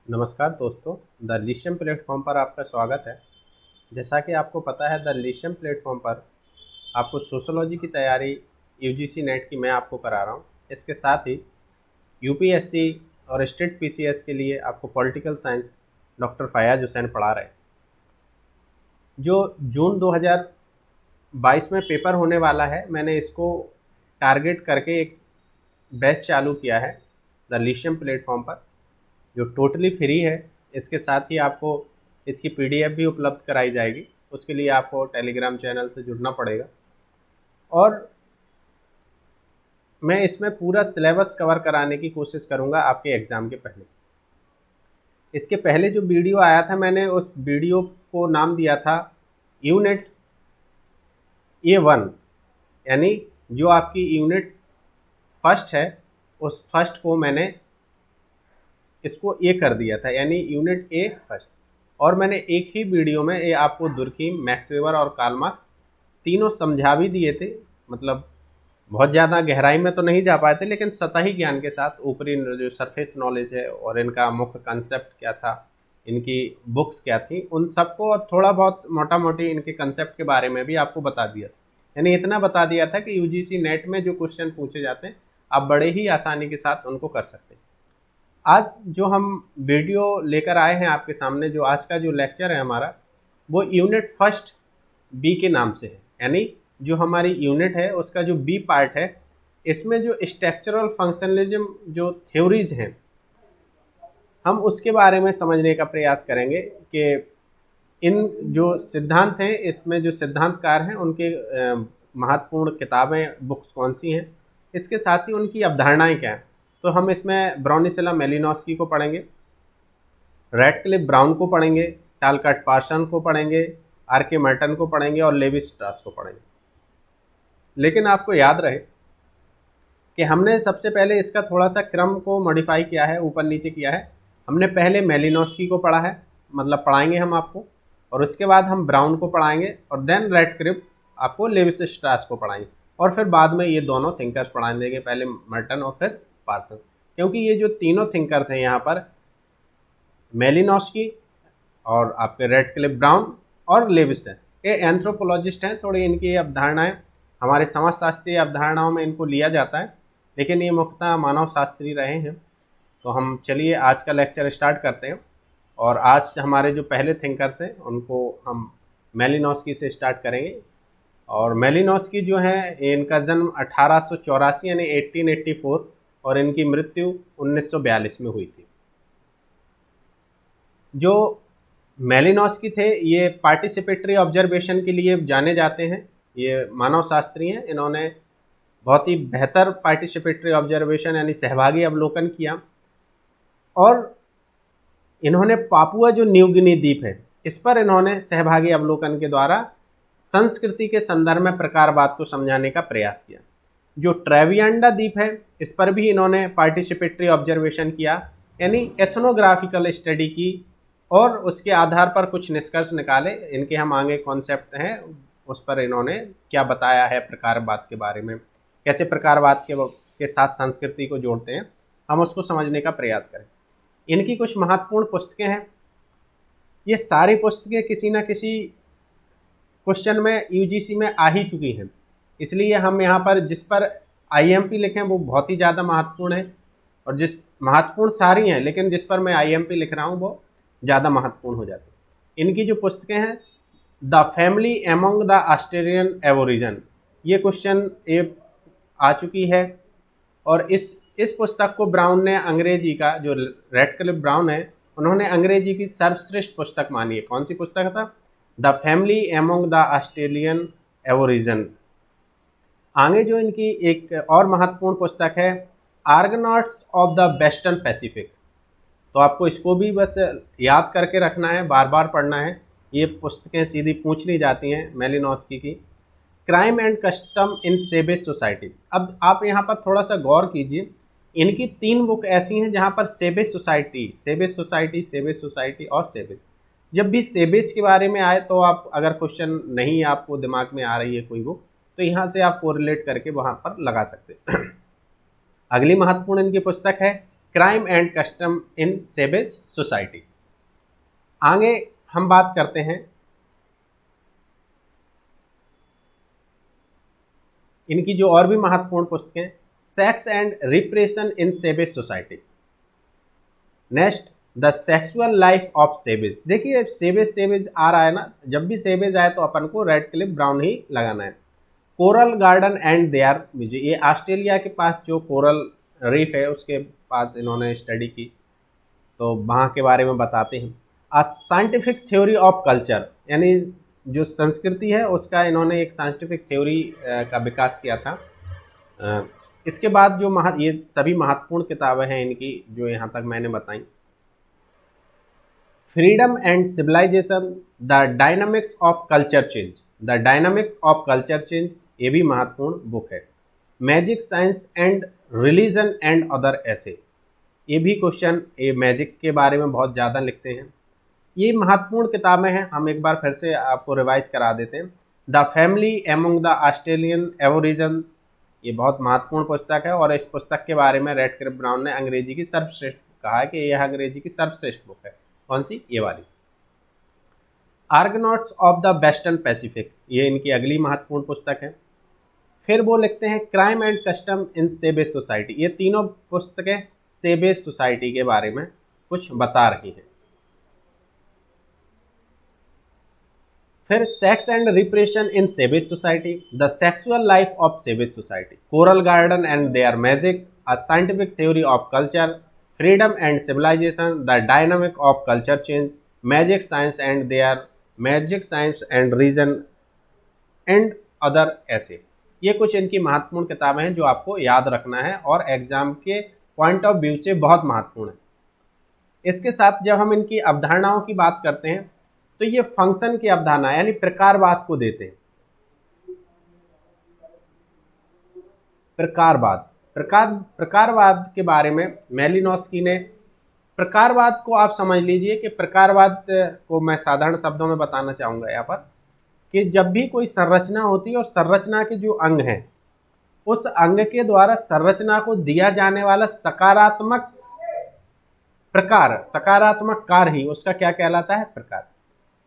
नमस्कार दोस्तों, the लिशियम platform पर आपका स्वागत है। जैसा कि आपको पता है, द लिशियम प्लेटफॉर्म पर आपको सोशोलॉजी की तैयारी यूजीसी नेट की मैं आपको करा रहा हूँ। इसके साथ ही यूपीएससी और स्टेट पीसीएस के लिए आपको political science doctor Fayaz Hussain पढ़ा रहे हैं। जो जून 2022 में पेपर होने वाला है, मैंने इसको टारगेट करके एक बैच चालू किया है द लिशियम प्लेटफॉर्म पर, जो टोटली फ्री है। इसके साथ ही आपको इसकी पीडीएफ भी उपलब्ध कराई जाएगी। उसके लिए आपको टेलीग्राम चैनल से जुड़ना पड़ेगा और मैं इसमें पूरा सिलेबस कवर कराने की कोशिश करूंगा आपके एग्ज़ाम के पहले। इसके पहले जो वीडियो आया था, मैंने उस वीडियो को नाम दिया था यूनिट A1, यानी जो आपकी यूनिट फर्स्ट है उस फर्स्ट को मैंने इसको ए कर दिया था, यानी यूनिट ए फर्स्ट। और मैंने एक ही वीडियो में ये आपको दुर्कीम, मैक्स वेबर और कार्ल मार्क्स तीनों समझा भी दिए थे। मतलब बहुत ज़्यादा गहराई में तो नहीं जा पाए थे, लेकिन सतही ज्ञान के साथ ऊपरी जो सरफेस नॉलेज है और इनका मुख्य कंसेप्ट क्या था, इनकी बुक्स क्या थी, उन सबको और थोड़ा बहुत मोटा मोटी इनके कंसेप्ट के बारे में भी आपको बता दिया था। यानी इतना बता दिया था कि यूजीसी नेट में जो क्वेश्चन पूछे जाते हैं आप बड़े ही आसानी के साथ उनको कर सकते हैं। आज जो हम वीडियो लेकर आए हैं आपके सामने, जो आज का जो लेक्चर है हमारा, वो यूनिट फर्स्ट बी के नाम से है। यानी जो हमारी यूनिट है उसका जो बी पार्ट है, इसमें जो स्ट्रक्चरल फंक्शनलिज्म जो थ्योरीज हैं, हम उसके बारे में समझने का प्रयास करेंगे कि इन जो सिद्धांत हैं, इसमें जो सिद्धांतकार हैं उनके महत्वपूर्ण किताबें, बुक्स कौन सी हैं, इसके साथ ही उनकी अवधारणाएं क्या हैं। तो हम इसमें ब्राउनिसेला मेलिनोस्की को पढ़ेंगे, रैडक्लिफ ब्राउन को पढ़ेंगे, टालकाट पार्सन को पढ़ेंगे, आर के मर्टन को पढ़ेंगे और लेवी स्ट्रास को पढ़ेंगे। लेकिन आपको याद रहे कि हमने सबसे पहले इसका थोड़ा सा क्रम को मॉडिफाई किया है, ऊपर नीचे किया है। हमने पहले मेलिनोस्की को पढ़ा है, मतलब पढ़ाएंगे हम आपको, और उसके बाद हम ब्राउन को पढ़ाएंगे और देन रैडक्लिफ, आपको लेविस स्ट्रास को पढ़ाएंगे, और फिर बाद में ये दोनों थिंकर्स पढ़ा देंगे, पहले मर्टन और फिर पार्सन। क्योंकि ये जो तीनों थिंकर्स हैं यहाँ पर, मेलिनोस्की और आपके रेडक्लिफ ब्राउन और लेविस्टन, ये एंथ्रोपोलॉजिस्ट हैं। थोड़ी इनकी अवधारणाएं हमारे समाजशास्त्रीय अवधारणाओं में इनको लिया जाता है, लेकिन ये मुख्यतः मानव शास्त्री रहे हैं। तो हम चलिए आज का लेक्चर स्टार्ट करते हैं। और आज हमारे जो पहले थिंकर्स हैं उनको हम मेलिनोस्की से स्टार्ट करेंगे। और मेलिनोस्की जो है, इनका जन्म 1884 यानी 1884 और इनकी मृत्यु 1942 में हुई थी। जो मेलिनोस्की थे, ये पार्टिसिपेटरी ऑब्जर्वेशन के लिए जाने जाते हैं। ये मानव शास्त्री हैं, इन्होंने बहुत ही बेहतर पार्टिसिपेटरी ऑब्जर्वेशन यानी सहभागी अवलोकन किया। और इन्होंने पापुआ जो न्यू गिनी द्वीप है, इस पर इन्होंने सहभागी अवलोकन के द्वारा संस्कृति के संदर्भ में प्रकारवाद को समझाने का प्रयास किया। जो ट्रेवियांडा द्वीप है, इस पर भी इन्होंने पार्टिसिपेटरी ऑब्जर्वेशन किया, यानी एथनोग्राफिकल स्टडी की, और उसके आधार पर कुछ निष्कर्ष निकाले। इनके हम आगे कॉन्सेप्ट हैं, उस पर इन्होंने क्या बताया है प्रकारवाद के बारे में, कैसे प्रकारवाद के साथ संस्कृति को जोड़ते हैं, हम उसको समझने का प्रयास करें। इनकी कुछ महत्वपूर्ण पुस्तकें हैं। ये सारी पुस्तकें किसी न किसी क्वेश्चन में यूजीसी में आ ही चुकी हैं, इसलिए हम यहाँ पर जिस पर आईएमपी लिखें वो बहुत ही ज़्यादा महत्वपूर्ण है, और जिस महत्वपूर्ण सारी हैं लेकिन जिस पर मैं आईएमपी लिख रहा हूँ वो ज़्यादा महत्वपूर्ण हो जाती है। इनकी जो पुस्तकें हैं, the family among the Australian aborigine, ये क्वेश्चन ये आ चुकी है। और इस पुस्तक को ब्राउन ने अंग्रेजी का, जो रेडक्लिफ ब्राउन है, उन्होंने अंग्रेजी की सर्वश्रेष्ठ पुस्तक मानी है। कौन सी पुस्तक था? The family among the Australian aborigine. आगे जो इनकी एक और महत्वपूर्ण पुस्तक है, argonauts of the western Pacific. तो आपको इसको भी बस याद करके रखना है, बार बार पढ़ना है। ये पुस्तकें सीधी पूछ ली जाती हैं मेलिनोस्की की। Crime and custom in savage society. अब आप यहाँ पर थोड़ा सा गौर कीजिए, इनकी 3 बुक ऐसी हैं जहाँ पर savage society, savage society, savage society और सेवेज। जब भी सेवेज के बारे में आए तो आप, अगर क्वेश्चन नहीं आपको दिमाग में आ रही है कोई बुक, तो यहाँ से आप कोरिलेट करके वहाँ पर लगा सकते हैं। अगली महत्वपूर्ण इनकी पुस्तक है crime and custom in savage society. आगे हम बात करते हैं इनकी जो और भी महत्वपूर्ण पुस्तकें, sex and repression in savage society. Next, the sexual life of savage. देखिए सेवेज सेवेज आ रहा है ना, जब भी सेवेज आए तो अपन को रेड क्लिप ब्राउन ही लगाना है। Coral garden and their music, ये ऑस्ट्रेलिया के पास जो कोरल रीफ है उसके पास इन्होंने स्टडी की, तो वहाँ के बारे में बताते हैं। अ साइंटिफिक थ्योरी ऑफ कल्चर, यानी जो संस्कृति है उसका इन्होंने एक साइंटिफिक थ्योरी का विकास किया था। इसके बाद जो ये सभी महत्वपूर्ण किताबें हैं इनकी जो यहाँ तक मैंने बताई। Freedom and civilisation, the dynamics of culture change, the dynamic of culture change, ये भी महत्वपूर्ण बुक है। Magic science and religion and other essays, ये भी क्वेश्चन ये मैजिक के बारे में बहुत ज़्यादा लिखते हैं। ये महत्वपूर्ण किताबें हैं, हम एक बार फिर से आपको रिवाइज करा देते हैं। The family among the Australian aborigines, ये बहुत महत्वपूर्ण पुस्तक है और इस पुस्तक के बारे में रेड क्लिफ ब्राउन ने अंग्रेजी की सर्वश्रेष्ठ कहा है कि यह अंग्रेजी की सर्वश्रेष्ठ बुक है। कौन सी? ये वाली। आर्गनॉट्स ऑफ द वेस्टर्न पैसिफिक, ये इनकी अगली महत्वपूर्ण पुस्तक है। फिर वो लिखते हैं crime and custom in savage society, ये तीनों पुस्तकें सेवेज सोसाइटी के बारे में कुछ बता रही हैं। फिर sex and repression in savage society, the sexual life of savage society, coral garden and their magic, a scientific theory of culture, freedom and civilisation, the dynamic of culture change, magic science and their magic science and reason and other essays. ये कुछ इनकी महत्वपूर्ण किताबें हैं जो आपको याद रखना है और एग्जाम के पॉइंट ऑफ व्यू से बहुत महत्वपूर्ण है। इसके साथ जब हम इनकी अवधारणाओं की बात करते हैं तो ये फंक्शन की अवधारणा यानी प्रकारवाद को देते हैं। प्रकारवाद के बारे में मेलिनोस्की ने, प्रकारवाद को आप समझ लीजिए कि प्रकारवाद को मैं साधारण शब्दों में बताना चाहूँगा यहाँ पर कि जब भी कोई संरचना होती है और संरचना के जो अंग हैं उस अंग के द्वारा संरचना को दिया जाने वाला सकारात्मक प्रकार, सकारात्मक कार्य ही उसका क्या कहलाता है? प्रकार।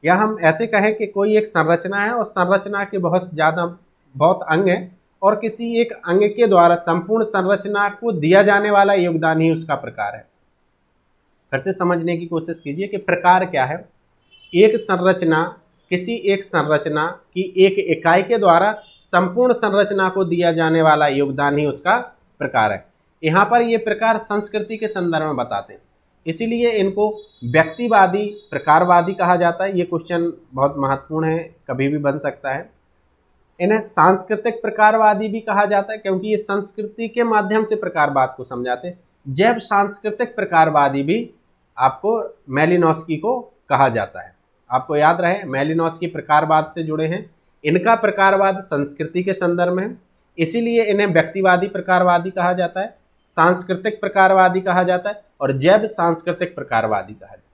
या हम ऐसे कहें कि कोई एक संरचना है और संरचना के बहुत अंग हैं और किसी एक अंग के द्वारा संपूर्ण संरचना को दिया जाने वाला योगदान ही उसका प्रकार है। फिर से समझने की कोशिश कीजिए कि प्रकार क्या है। एक संरचना, किसी एक संरचना की एक इकाई के द्वारा संपूर्ण संरचना को दिया जाने वाला योगदान ही उसका प्रकार है। यहाँ पर ये प्रकार संस्कृति के संदर्भ में बताते हैं, इसीलिए इनको व्यक्तिवादी प्रकारवादी कहा जाता है। ये क्वेश्चन बहुत महत्वपूर्ण है, कभी भी बन सकता है। इन्हें सांस्कृतिक प्रकारवादी भी कहा जाता है क्योंकि ये संस्कृति के माध्यम से प्रकारवाद को समझाते हैं। जैव सांस्कृतिक प्रकारवादी भी आपको मेलिनोस्की को कहा जाता है। आपको याद रहे मेलिनोस्की प्रकारवाद से जुड़े हैं, इनका प्रकारवाद संस्कृति के संदर्भ में है, इसीलिए इन्हें व्यक्तिवादी प्रकारवादी कहा जाता है, सांस्कृतिक प्रकारवादी कहा जाता है और जैव सांस्कृतिक प्रकारवादी कहा जाता है।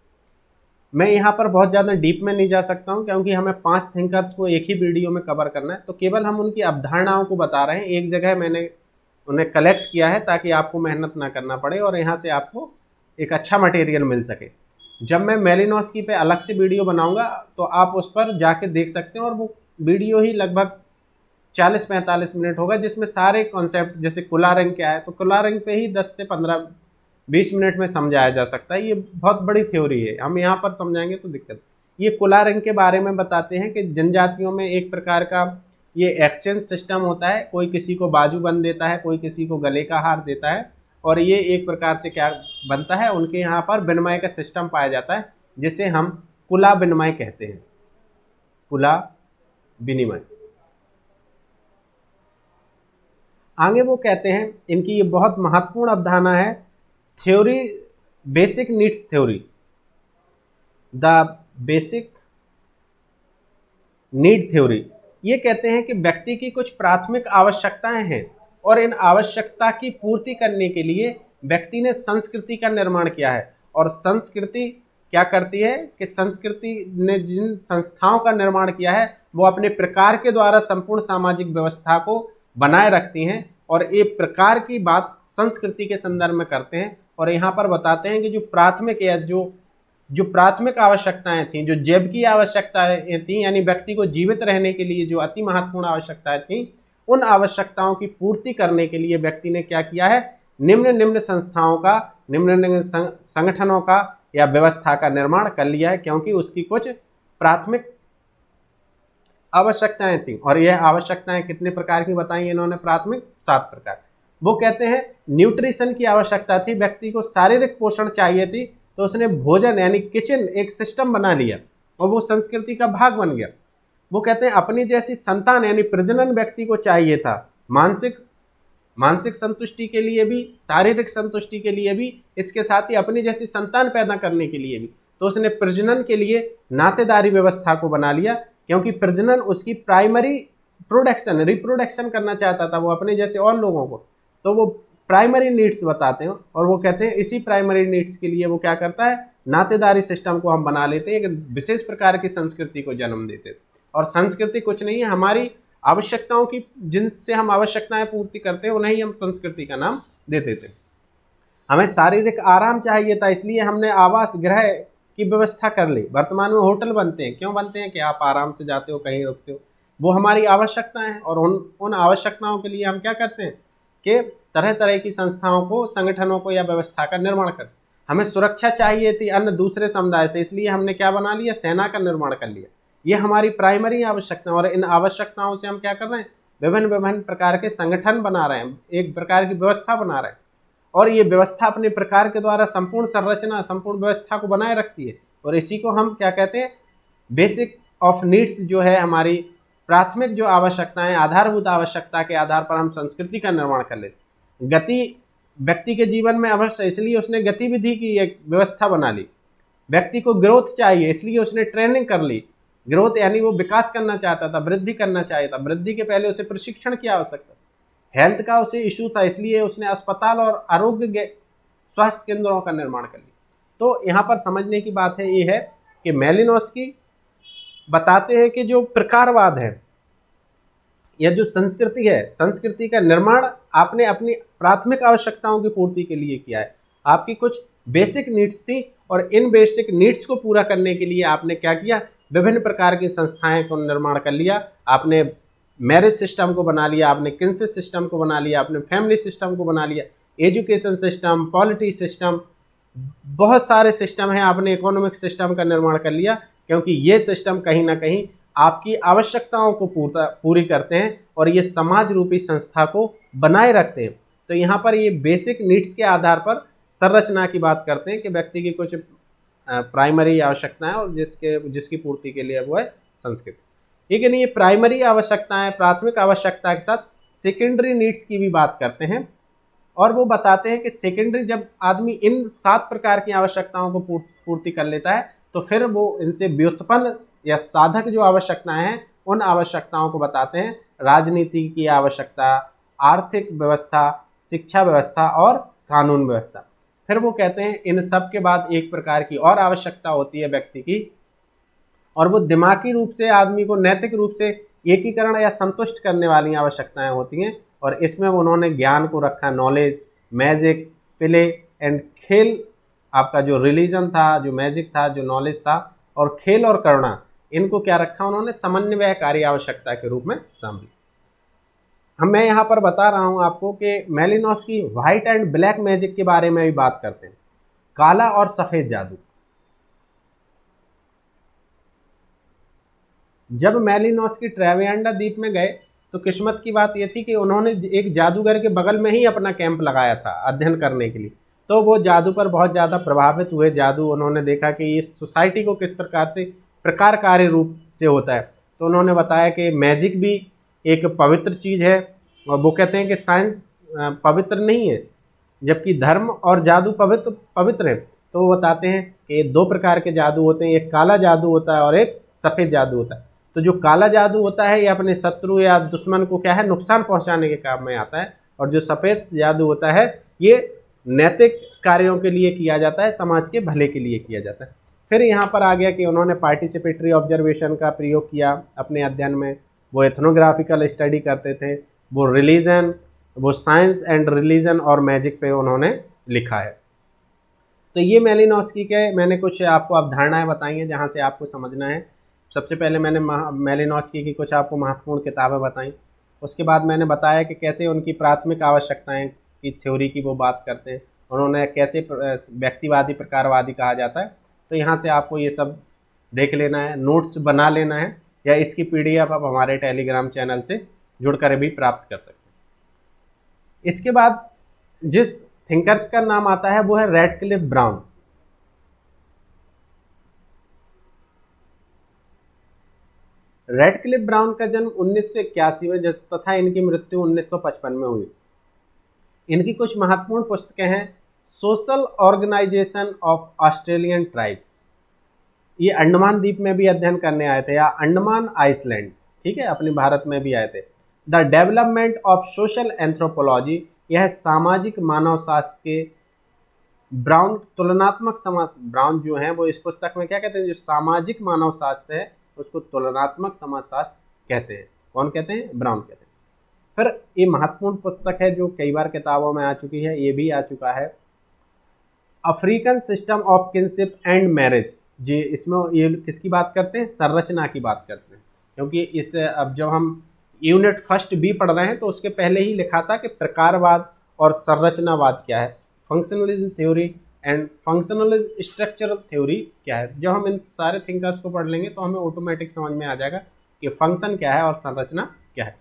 मैं यहाँ पर बहुत ज़्यादा डीप में नहीं जा सकता हूँ क्योंकि हमें 5 थिंकर्स को एक ही वीडियो में कवर करना है, तो केवल हम उनकी अवधारणाओं को बता रहे हैं। एक जगह मैंने उन्हें कलेक्ट किया है ताकि आपको मेहनत ना करना पड़े और यहाँ से आपको एक अच्छा मटेरियल मिल सके। जब मैं मेलिनोस्की पे अलग से वीडियो बनाऊँगा तो आप उस पर जाके देख सकते हैं और वो वीडियो ही लगभग 40-45 मिनट होगा जिसमें सारे कॉन्सेप्ट, जैसे कुला रंग क्या है तो कुला रंग पे ही 10 से 15-20 मिनट में समझाया जा सकता है। ये बहुत बड़ी थ्योरी है, हम यहाँ पर समझाएंगे तो दिक्कत। ये कुला रंग के बारे में बताते हैं कि जनजातियों में एक प्रकार का ये एक्सचेंज सिस्टम होता है, कोई किसी को बाजूबंद देता है, कोई किसी को गले का हार देता है और ये एक प्रकार से क्या बनता है, उनके यहाँ पर विनिमय का सिस्टम पाया जाता है जिसे हम कुला विनिमय कहते हैं, कुला विनिमय। आगे वो कहते हैं, इनकी ये बहुत महत्वपूर्ण अवधारणा है, theory basic needs theory, the basic need theory. ये कहते हैं कि व्यक्ति की कुछ प्राथमिक आवश्यकताएं हैं और इन आवश्यकता की पूर्ति करने के लिए व्यक्ति ने संस्कृति का निर्माण किया है। और संस्कृति क्या करती है कि संस्कृति ने जिन संस्थाओं का निर्माण किया है वो अपने प्रकार के द्वारा संपूर्ण सामाजिक व्यवस्था को बनाए रखती हैं और ये प्रकार की बात संस्कृति के संदर्भ में करते हैं और यहाँ पर बताते हैं कि जो प्राथमिक या जो प्राथमिक आवश्यकताएं थी, जो जैव की आवश्यकताएं थी, यानी व्यक्ति को जीवित रहने के लिए जो अति महत्वपूर्ण आवश्यकताएं थी, उन आवश्यकताओं की पूर्ति करने के लिए व्यक्ति ने क्या किया है, निम्न निम्न संस्थाओं का, निम्न निम्न संगठनों का या व्यवस्था का निर्माण कर लिया है, क्योंकि उसकी कुछ प्राथमिक आवश्यकताएं थी। और यह आवश्यकताएं कितने प्रकार की बताई इन्होंने, प्राथमिक 7 प्रकार। वो कहते हैं न्यूट्रिशन की आवश्यकता थी, व्यक्ति को शारीरिक पोषण चाहिए थी, तो उसने भोजन यानी किचन एक सिस्टम बना लिया और वो संस्कृति का भाग बन गया। वो कहते हैं अपनी जैसी संतान यानी प्रजनन व्यक्ति को चाहिए था, मानसिक संतुष्टि के लिए भी, शारीरिक संतुष्टि के लिए भी, इसके साथ ही अपनी जैसी संतान पैदा करने के लिए भी। तो उसने प्रजनन के लिए नातेदारी व्यवस्था को बना लिया, क्योंकि प्रजनन उसकी प्राइमरी रिप्रोडक्शन करना चाहता था वो अपने जैसे और लोगों को, तो वो प्राइमरी नीड्स बताते हैं। और वो कहते हैं इसी प्राइमरी नीड्स के लिए वो क्या करता है, नातेदारी सिस्टम को हम बना लेते हैं, एक विशेष प्रकार की संस्कृति को जन्म देते हैं। और संस्कृति कुछ नहीं है, हमारी आवश्यकताओं की, जिनसे हम आवश्यकताएं पूर्ति करते हैं उन्हें ही हम संस्कृति का नाम देते थे। हमें शारीरिक आराम चाहिए था, इसलिए हमने आवास गृह की व्यवस्था कर ली। वर्तमान में होटल बनते हैं, क्यों बनते हैं कि आप आराम से जाते हो, कहीं रुकते हो, वो हमारी आवश्यकताएं हैं। और उन आवश्यकताओं के लिए हम क्या करते हैं कि तरह तरह की संस्थाओं को, संगठनों को या व्यवस्था का निर्माण करते। हमें सुरक्षा चाहिए थी अन्य दूसरे समुदाय से, इसलिए हमने क्या बना लिया, सेना का निर्माण कर लिया। ये हमारी प्राइमरी आवश्यकता। और इन आवश्यकताओं से हम क्या कर रहे हैं, विभिन्न विभिन्न प्रकार के संगठन बना रहे हैं, एक प्रकार की व्यवस्था बना रहे हैं। और ये व्यवस्था अपने प्रकार के द्वारा संपूर्ण संरचना, संपूर्ण व्यवस्था को बनाए रखती है। और इसी को हम क्या कहते हैं, बेसिक ऑफ नीड्स, जो है हमारी प्राथमिक जो आवश्यकताएं, आधारभूत आवश्यकता के आधार पर हम संस्कृति का निर्माण कर लेते। गति व्यक्ति के जीवन में अवश्य, इसलिए उसने गतिविधि की एक व्यवस्था बना ली। व्यक्ति को ग्रोथ चाहिए, इसलिए उसने ट्रेनिंग कर ली। ग्रोथ यानी वो विकास करना चाहता था, वृद्धि करना चाहता था, वृद्धि के पहले उसे प्रशिक्षण की आवश्यकता, हेल्थ का उसे इशू था, इसलिए उसने अस्पताल और आरोग्य स्वास्थ्य केंद्रों का निर्माण कर लिया। तो यहाँ पर समझने की बात है, ये है कि मेलिनोस्की बताते हैं कि जो प्रकारवाद है या जो संस्कृति है, संस्कृति का निर्माण आपने अपनी प्राथमिक आवश्यकताओं की पूर्ति के लिए किया है। आपकी कुछ बेसिक नीड्स थी और इन बेसिक नीड्स को पूरा करने के लिए आपने क्या किया, विभिन्न प्रकार की संस्थाएं को निर्माण कर लिया। आपने मैरिज सिस्टम को बना लिया, आपने किंसेस सिस्टम को बना लिया, आपने फैमिली सिस्टम को बना लिया, एजुकेशन सिस्टम, पॉलिटी सिस्टम, बहुत सारे सिस्टम हैं। आपने इकोनॉमिक सिस्टम का निर्माण कर लिया, क्योंकि ये सिस्टम कहीं ना कहीं आपकी आवश्यकताओं को पूरी करते हैं और ये समाज रूपी संस्था को बनाए रखते हैं। तो यहाँ पर ये बेसिक नीड्स के आधार पर संरचना की बात करते हैं कि व्यक्ति की कुछ प्राइमरी आवश्यकताएं और जिसकी पूर्ति के लिए वो है संस्कृति। लेकिन ये प्राइमरी आवश्यकताएं, प्राथमिक आवश्यकता के साथ सेकेंडरी नीड्स की भी बात करते हैं। और वो बताते हैं कि सेकेंडरी, जब आदमी इन 7 प्रकार की आवश्यकताओं को पूर्ति कर लेता है, तो फिर वो इनसे व्युत्पन्न या साधक जो आवश्यकताएं हैं, उन आवश्यकताओं को बताते हैं। राजनीति की आवश्यकता, आर्थिक व्यवस्था, शिक्षा व्यवस्था और कानून व्यवस्था। फिर वो कहते हैं इन सब के बाद एक प्रकार की और आवश्यकता होती है व्यक्ति की, और वो दिमागी रूप से आदमी को नैतिक रूप से एकीकरण या संतुष्ट करने वाली आवश्यकताएं होती हैं। और इसमें उन्होंने ज्ञान को रखा, नॉलेज, मैजिक, प्ले एंड खेल, आपका जो रिलीजन था, जो मैजिक था, जो नॉलेज था, और खेल और करुणा, इनको क्या रखा उन्होंने, समन्वयकारी आवश्यकता के रूप में शामिल। मैं यहाँ पर बता रहा हूँ आपको कि Malinowski white and black magic के बारे में भी बात करते हैं, काला और सफ़ेद जादू। जब मेलिनोस्की ट्रेवियांडा द्वीप में गए तो किस्मत की बात यह थी कि उन्होंने एक जादूगर के बगल में ही अपना कैंप लगाया था अध्ययन करने के लिए। तो वो जादू पर बहुत ज़्यादा प्रभावित हुए। जादू उन्होंने देखा कि इस सोसाइटी को किस प्रकार से प्रकारकारी रूप से होता है। तो उन्होंने बताया कि मैजिक भी एक पवित्र चीज़ है, और वो कहते हैं कि साइंस पवित्र नहीं है, जबकि धर्म और जादू पवित्र है। तो वो बताते हैं कि 2 प्रकार के जादू होते हैं, एक काला जादू होता है और एक सफ़ेद जादू होता है। तो जो काला जादू होता है ये अपने शत्रु या दुश्मन को क्या है, नुकसान पहुंचाने के काम में आता है, और जो सफ़ेद जादू होता है ये नैतिक कार्यों के लिए किया जाता है, समाज के भले के लिए किया जाता है। फिर यहाँ पर आ गया कि उन्होंने पार्टिसिपेटरी ऑब्जर्वेशन का प्रयोग किया अपने अध्ययन में। वो एथनोग्राफिकल स्टडी करते थे, वो रिलीजन, वो साइंस एंड रिलीजन और मैजिक पे उन्होंने लिखा है। तो ये मेलिनोव्स्की के मैंने कुछ आपको अवधारणाएं बताई हैं जहाँ से आपको समझना है। सबसे पहले मैंने मेलिनोव्स्की की कुछ आपको महत्वपूर्ण किताबें बताई। उसके बाद मैंने बताया कि कैसे उनकी प्राथमिक आवश्यकताएं की थ्योरी की वो बात करते हैं, उन्होंने कैसे व्यक्तिवादी प्रकारवादी कहा जाता है। तो यहाँ से आपको ये सब देख लेना है, नोट्स बना लेना है, या इसकी PDF आप हमारे टेलीग्राम चैनल से जुड़कर भी प्राप्त कर सकते हैं। इसके बाद जिस थिंकर्स का नाम आता है वो है रैडक्लिफ ब्राउन। रैडक्लिफ ब्राउन का जन्म 1981 में तथा इनकी मृत्यु 1955 में हुई। इनकी कुछ महत्वपूर्ण पुस्तकें हैं social organisation of Australian tribe, ये अंडमान द्वीप में भी अध्ययन करने आए थे, या अंडमान आइसलैंड, ठीक है, अपने भारत में भी आए थे। The development of social anthropology, यह सामाजिक मानव शास्त्र के ब्राउन तुलनात्मक समाज, ब्राउन जो है वो इस पुस्तक में क्या कहते हैं, जो सामाजिक मानव शास्त्र है उसको तुलनात्मक समाजशास्त्र कहते हैं। कौन कहते हैं? ब्राउन कहते हैं। फिर ये महत्वपूर्ण पुस्तक है जो कई बार किताबों में आ चुकी है, ये भी आ चुका है, African system of kinship and marriage. जी, इसमें ये किसकी बात करते हैं? संरचना की बात करते हैं, क्योंकि इस अब जब हम यूनिट फर्स्ट बी पढ़ रहे हैं तो उसके पहले ही लिखा था कि प्रकारवाद और संरचनावाद क्या है, functionalism theory and functional structural theory क्या है। जब हम इन सारे थिंकर्स को पढ़ लेंगे तो हमें ऑटोमेटिक समझ में आ जाएगा कि फंक्शन क्या है और संरचना क्या है।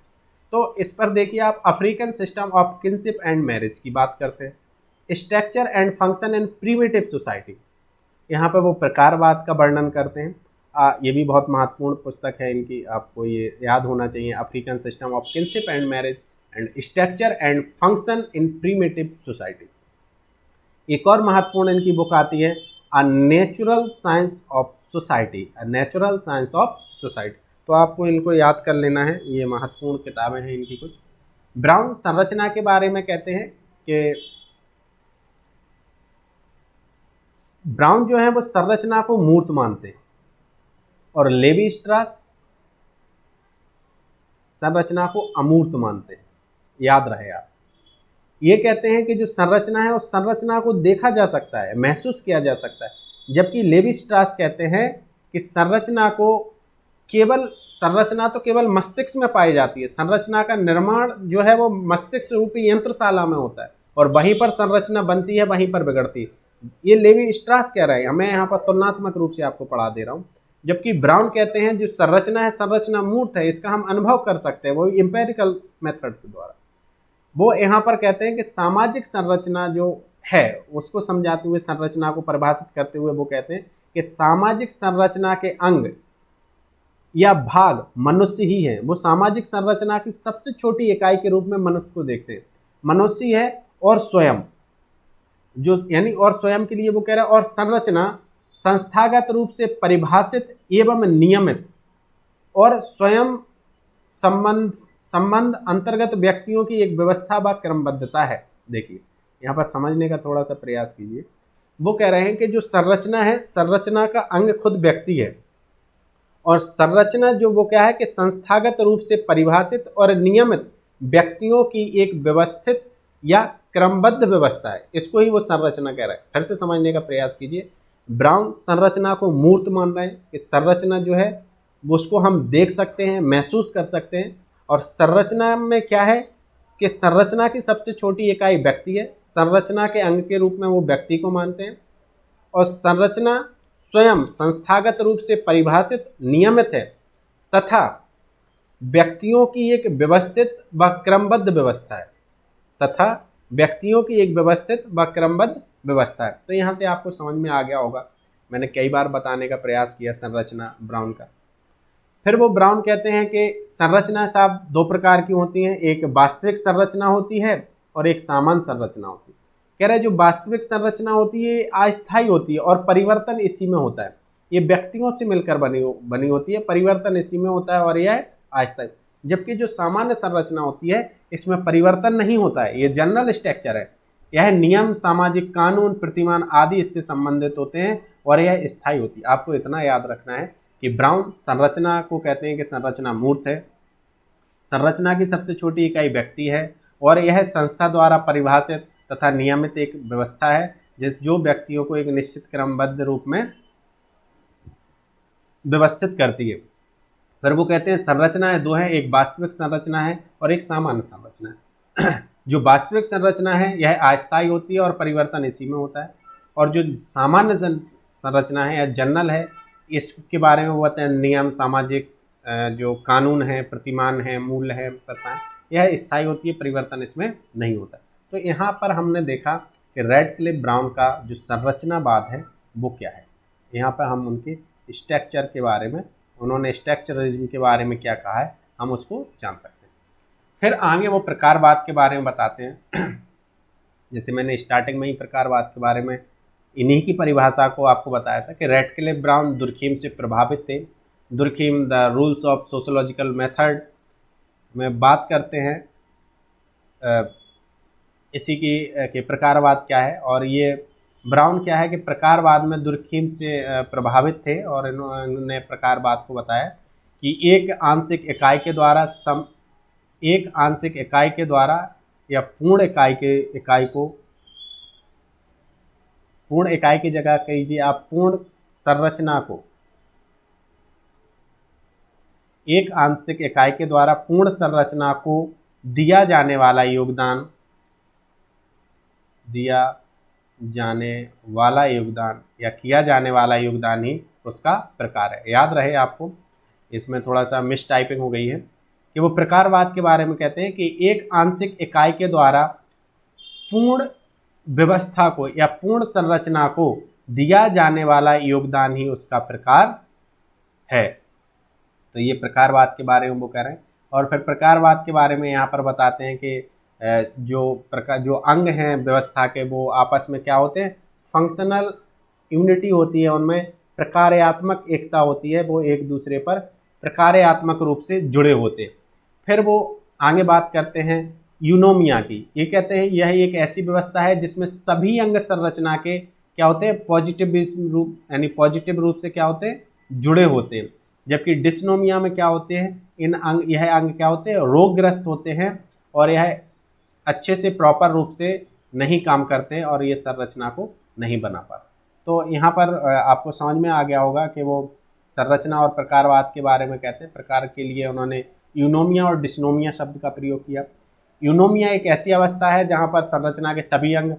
तो इस पर देखिए आप, African system of kinship and marriage की बात करते हैं, structure and function in primitive society, यहाँ पर वो प्रकारवाद का वर्णन करते हैं। ये भी बहुत महत्वपूर्ण पुस्तक है इनकी, आपको ये याद होना चाहिए, African system of kinship and marriage and structure and function in primitive society. एक और महत्वपूर्ण इनकी बुक आती है a natural science of society, a natural science of society. तो आपको इनको याद कर लेना है, ये महत्वपूर्ण किताबें हैं इनकी कुछ। ब्राउन संरचना के बारे में कहते हैं कि ब्राउन जो है वो संरचना को मूर्त मानते हैं, और लेवी स्ट्रास संरचना को अमूर्त मानते हैं। याद रहे आप, ये कहते हैं कि जो संरचना है उस संरचना को देखा जा सकता है, महसूस किया जा सकता है, जबकि लेवी स्ट्रास कहते हैं कि संरचना तो केवल मस्तिष्क में पाई जाती है, संरचना का निर्माण जो है वो मस्तिष्क रूपी यंत्रशाला में होता है, और वहीं पर संरचना बनती है, वहीं पर बिगड़ती है। ये लेवी स्ट्रास कह रहे हैं, मैं यहाँ पर तुलनात्मक रूप से आपको पढ़ा दे रहा हूँ। जबकि ब्राउन कहते हैं जो संरचना है, संरचना मूर्त है, इसका हम अनुभव कर सकते हैं, वो एम्पेरिकल मेथड से द्वारा। वो यहाँ पर कहते हैं कि सामाजिक संरचना जो है उसको समझाते हुए, संरचना को परिभाषित करते हुए वो कहते हैं कि सामाजिक संरचना के अंग या भाग मनुष्य ही है। वो सामाजिक संरचना की सबसे छोटी इकाई के रूप में मनुष्य को देखते हैं, मनुष्य है, और स्वयं जो यानी, और स्वयं के लिए वो कह रहा है, और संरचना संस्थागत रूप से परिभाषित एवं नियमित और स्वयं संबंध अंतर्गत व्यक्तियों की एक व्यवस्था व क्रमबद्धता है। देखिए यहाँ पर समझने का थोड़ा सा प्रयास कीजिए। वो कह रहे हैं कि जो संरचना है, संरचना का अंग खुद व्यक्ति है, और संरचना जो वो क्या है कि संस्थागत रूप से परिभाषित और नियमित व्यक्तियों की एक व्यवस्थित या क्रमबद्ध व्यवस्था है, इसको ही वो संरचना कह रहा है। फिर से समझने का प्रयास कीजिए। ब्राउन संरचना को मूर्त मान रहे हैं कि संरचना जो है वो उसको हम देख सकते हैं, महसूस कर सकते हैं, और संरचना में क्या है कि संरचना की सबसे छोटी इकाई व्यक्ति है, संरचना के अंग के रूप में वो व्यक्ति को मानते हैं, और संरचना स्वयं संस्थागत रूप से परिभाषित नियमित है तथा व्यक्तियों की एक व्यवस्थित व क्रमबद्ध व्यवस्था है, तथा व्यक्तियों की एक व्यवस्थित व क्रमबद्ध व्यवस्था है। तो यहाँ से आपको समझ में आ गया होगा, मैंने कई बार बताने का प्रयास किया संरचना ब्राउन का। फिर वो ब्राउन कहते हैं कि संरचना साहब दो प्रकार की होती हैं, एक वास्तविक संरचना होती है और एक सामान्य संरचना होती है। कह रहे हैं जो वास्तविक संरचना होती है अस्थायी होती है और परिवर्तन इसी में होता है, ये व्यक्तियों से मिलकर बनी होती है, परिवर्तन इसी में होता है और यह अस्थायी। जबकि जो सामान्य संरचना होती है इसमें परिवर्तन नहीं होता है, ये जनरल स्ट्रक्चर है, यह नियम, सामाजिक कानून, प्रतिमान आदि इससे संबंधित होते हैं और यह स्थायी होती है। आपको इतना याद रखना है कि ब्राउन संरचना को कहते हैं कि संरचना मूर्त है, संरचना की सबसे छोटी इकाई व्यक्ति है, और यह संस्था द्वारा परिभाषित तथा नियमित एक व्यवस्था है, जो व्यक्तियों को एक निश्चित क्रमबद्ध रूप में व्यवस्थित करती है। फिर वो कहते हैं संरचनाएं दो हैं, एक वास्तविक संरचना है और एक सामान्य संरचना है। जो वास्तविक संरचना है यह अस्थायी होती है और परिवर्तन इसी में होता है, और जो सामान्य संरचना है या जनरल है, इसके बारे में वो बताते हैं नियम, सामाजिक जो कानून है, प्रतिमान है, मूल्य है, प्रथाएं, यह स्थायी होती है, परिवर्तन इसमें नहीं होता। तो यहाँ पर हमने देखा कि रेडक्लिफ ब्राउन का जो संरचनावाद है वो क्या है। यहाँ पर हम उनके स्ट्रक्चर के बारे में, उन्होंने स्ट्रक्चरलिज्म के बारे में क्या कहा है, हम उसको जान सकते हैं। फिर आगे वो प्रकारवाद के बारे में बताते हैं। जैसे मैंने स्टार्टिंग में ही प्रकारवाद के बारे में इन्हीं की परिभाषा को आपको बताया था कि रेडक्लिफ ब्राउन दुर्खीम से प्रभावित थे। Durkheim the rules of sociological method में बात करते हैं इसी की कि प्रकारवाद क्या है, और ये ब्राउन क्या है कि प्रकारवाद में दुर्खीम से प्रभावित थे, और इन्होंने प्रकारवाद को बताया कि एक आंशिक इकाई के द्वारा या पूर्ण इकाई की जगह कहिए आप पूर्ण संरचना को, एक आंशिक इकाई के द्वारा पूर्ण संरचना को दिया जाने वाला योगदान या किया जाने वाला योगदान ही उसका प्रकार है। याद रहे आपको, इसमें थोड़ा सा मिस टाइपिंग हो गई है कि वो प्रकारवाद के बारे में कहते हैं कि एक आंशिक इकाई के द्वारा पूर्ण व्यवस्था को या पूर्ण संरचना को दिया जाने वाला योगदान ही उसका प्रकार है। तो ये प्रकारवाद के बारे में वो कह रहे हैं। और फिर प्रकारवाद के बारे में यहाँ पर बताते हैं कि जो अंग हैं व्यवस्था के वो आपस में क्या होते हैं, फंक्शनल यूनिटी होती है, उनमें प्रकार्यात्मक एकता होती है, वो एक दूसरे पर प्रकार्यात्मक रूप से जुड़े होते हैं। फिर वो आगे बात करते हैं यूनोमिया की। ये कहते हैं यह एक ऐसी व्यवस्था है जिसमें सभी अंग संरचना के क्या होते हैं, पॉजिटिव रूप से क्या होते हैं, जुड़े होते हैं। जबकि डिस्नोमिया में क्या होते हैं, यह अंग क्या होते हैं, रोगग्रस्त होते हैं और यह अच्छे से प्रॉपर रूप से नहीं काम करते और ये संरचना को नहीं बना पाते। तो यहाँ पर आपको समझ में आ गया होगा कि वो संरचना और प्रकारवाद के बारे में कहते हैं। प्रकार के लिए उन्होंने यूनोमिया और डिस्नोमिया शब्द का प्रयोग किया। यूनोमिया एक ऐसी अवस्था है जहाँ पर संरचना के सभी अंग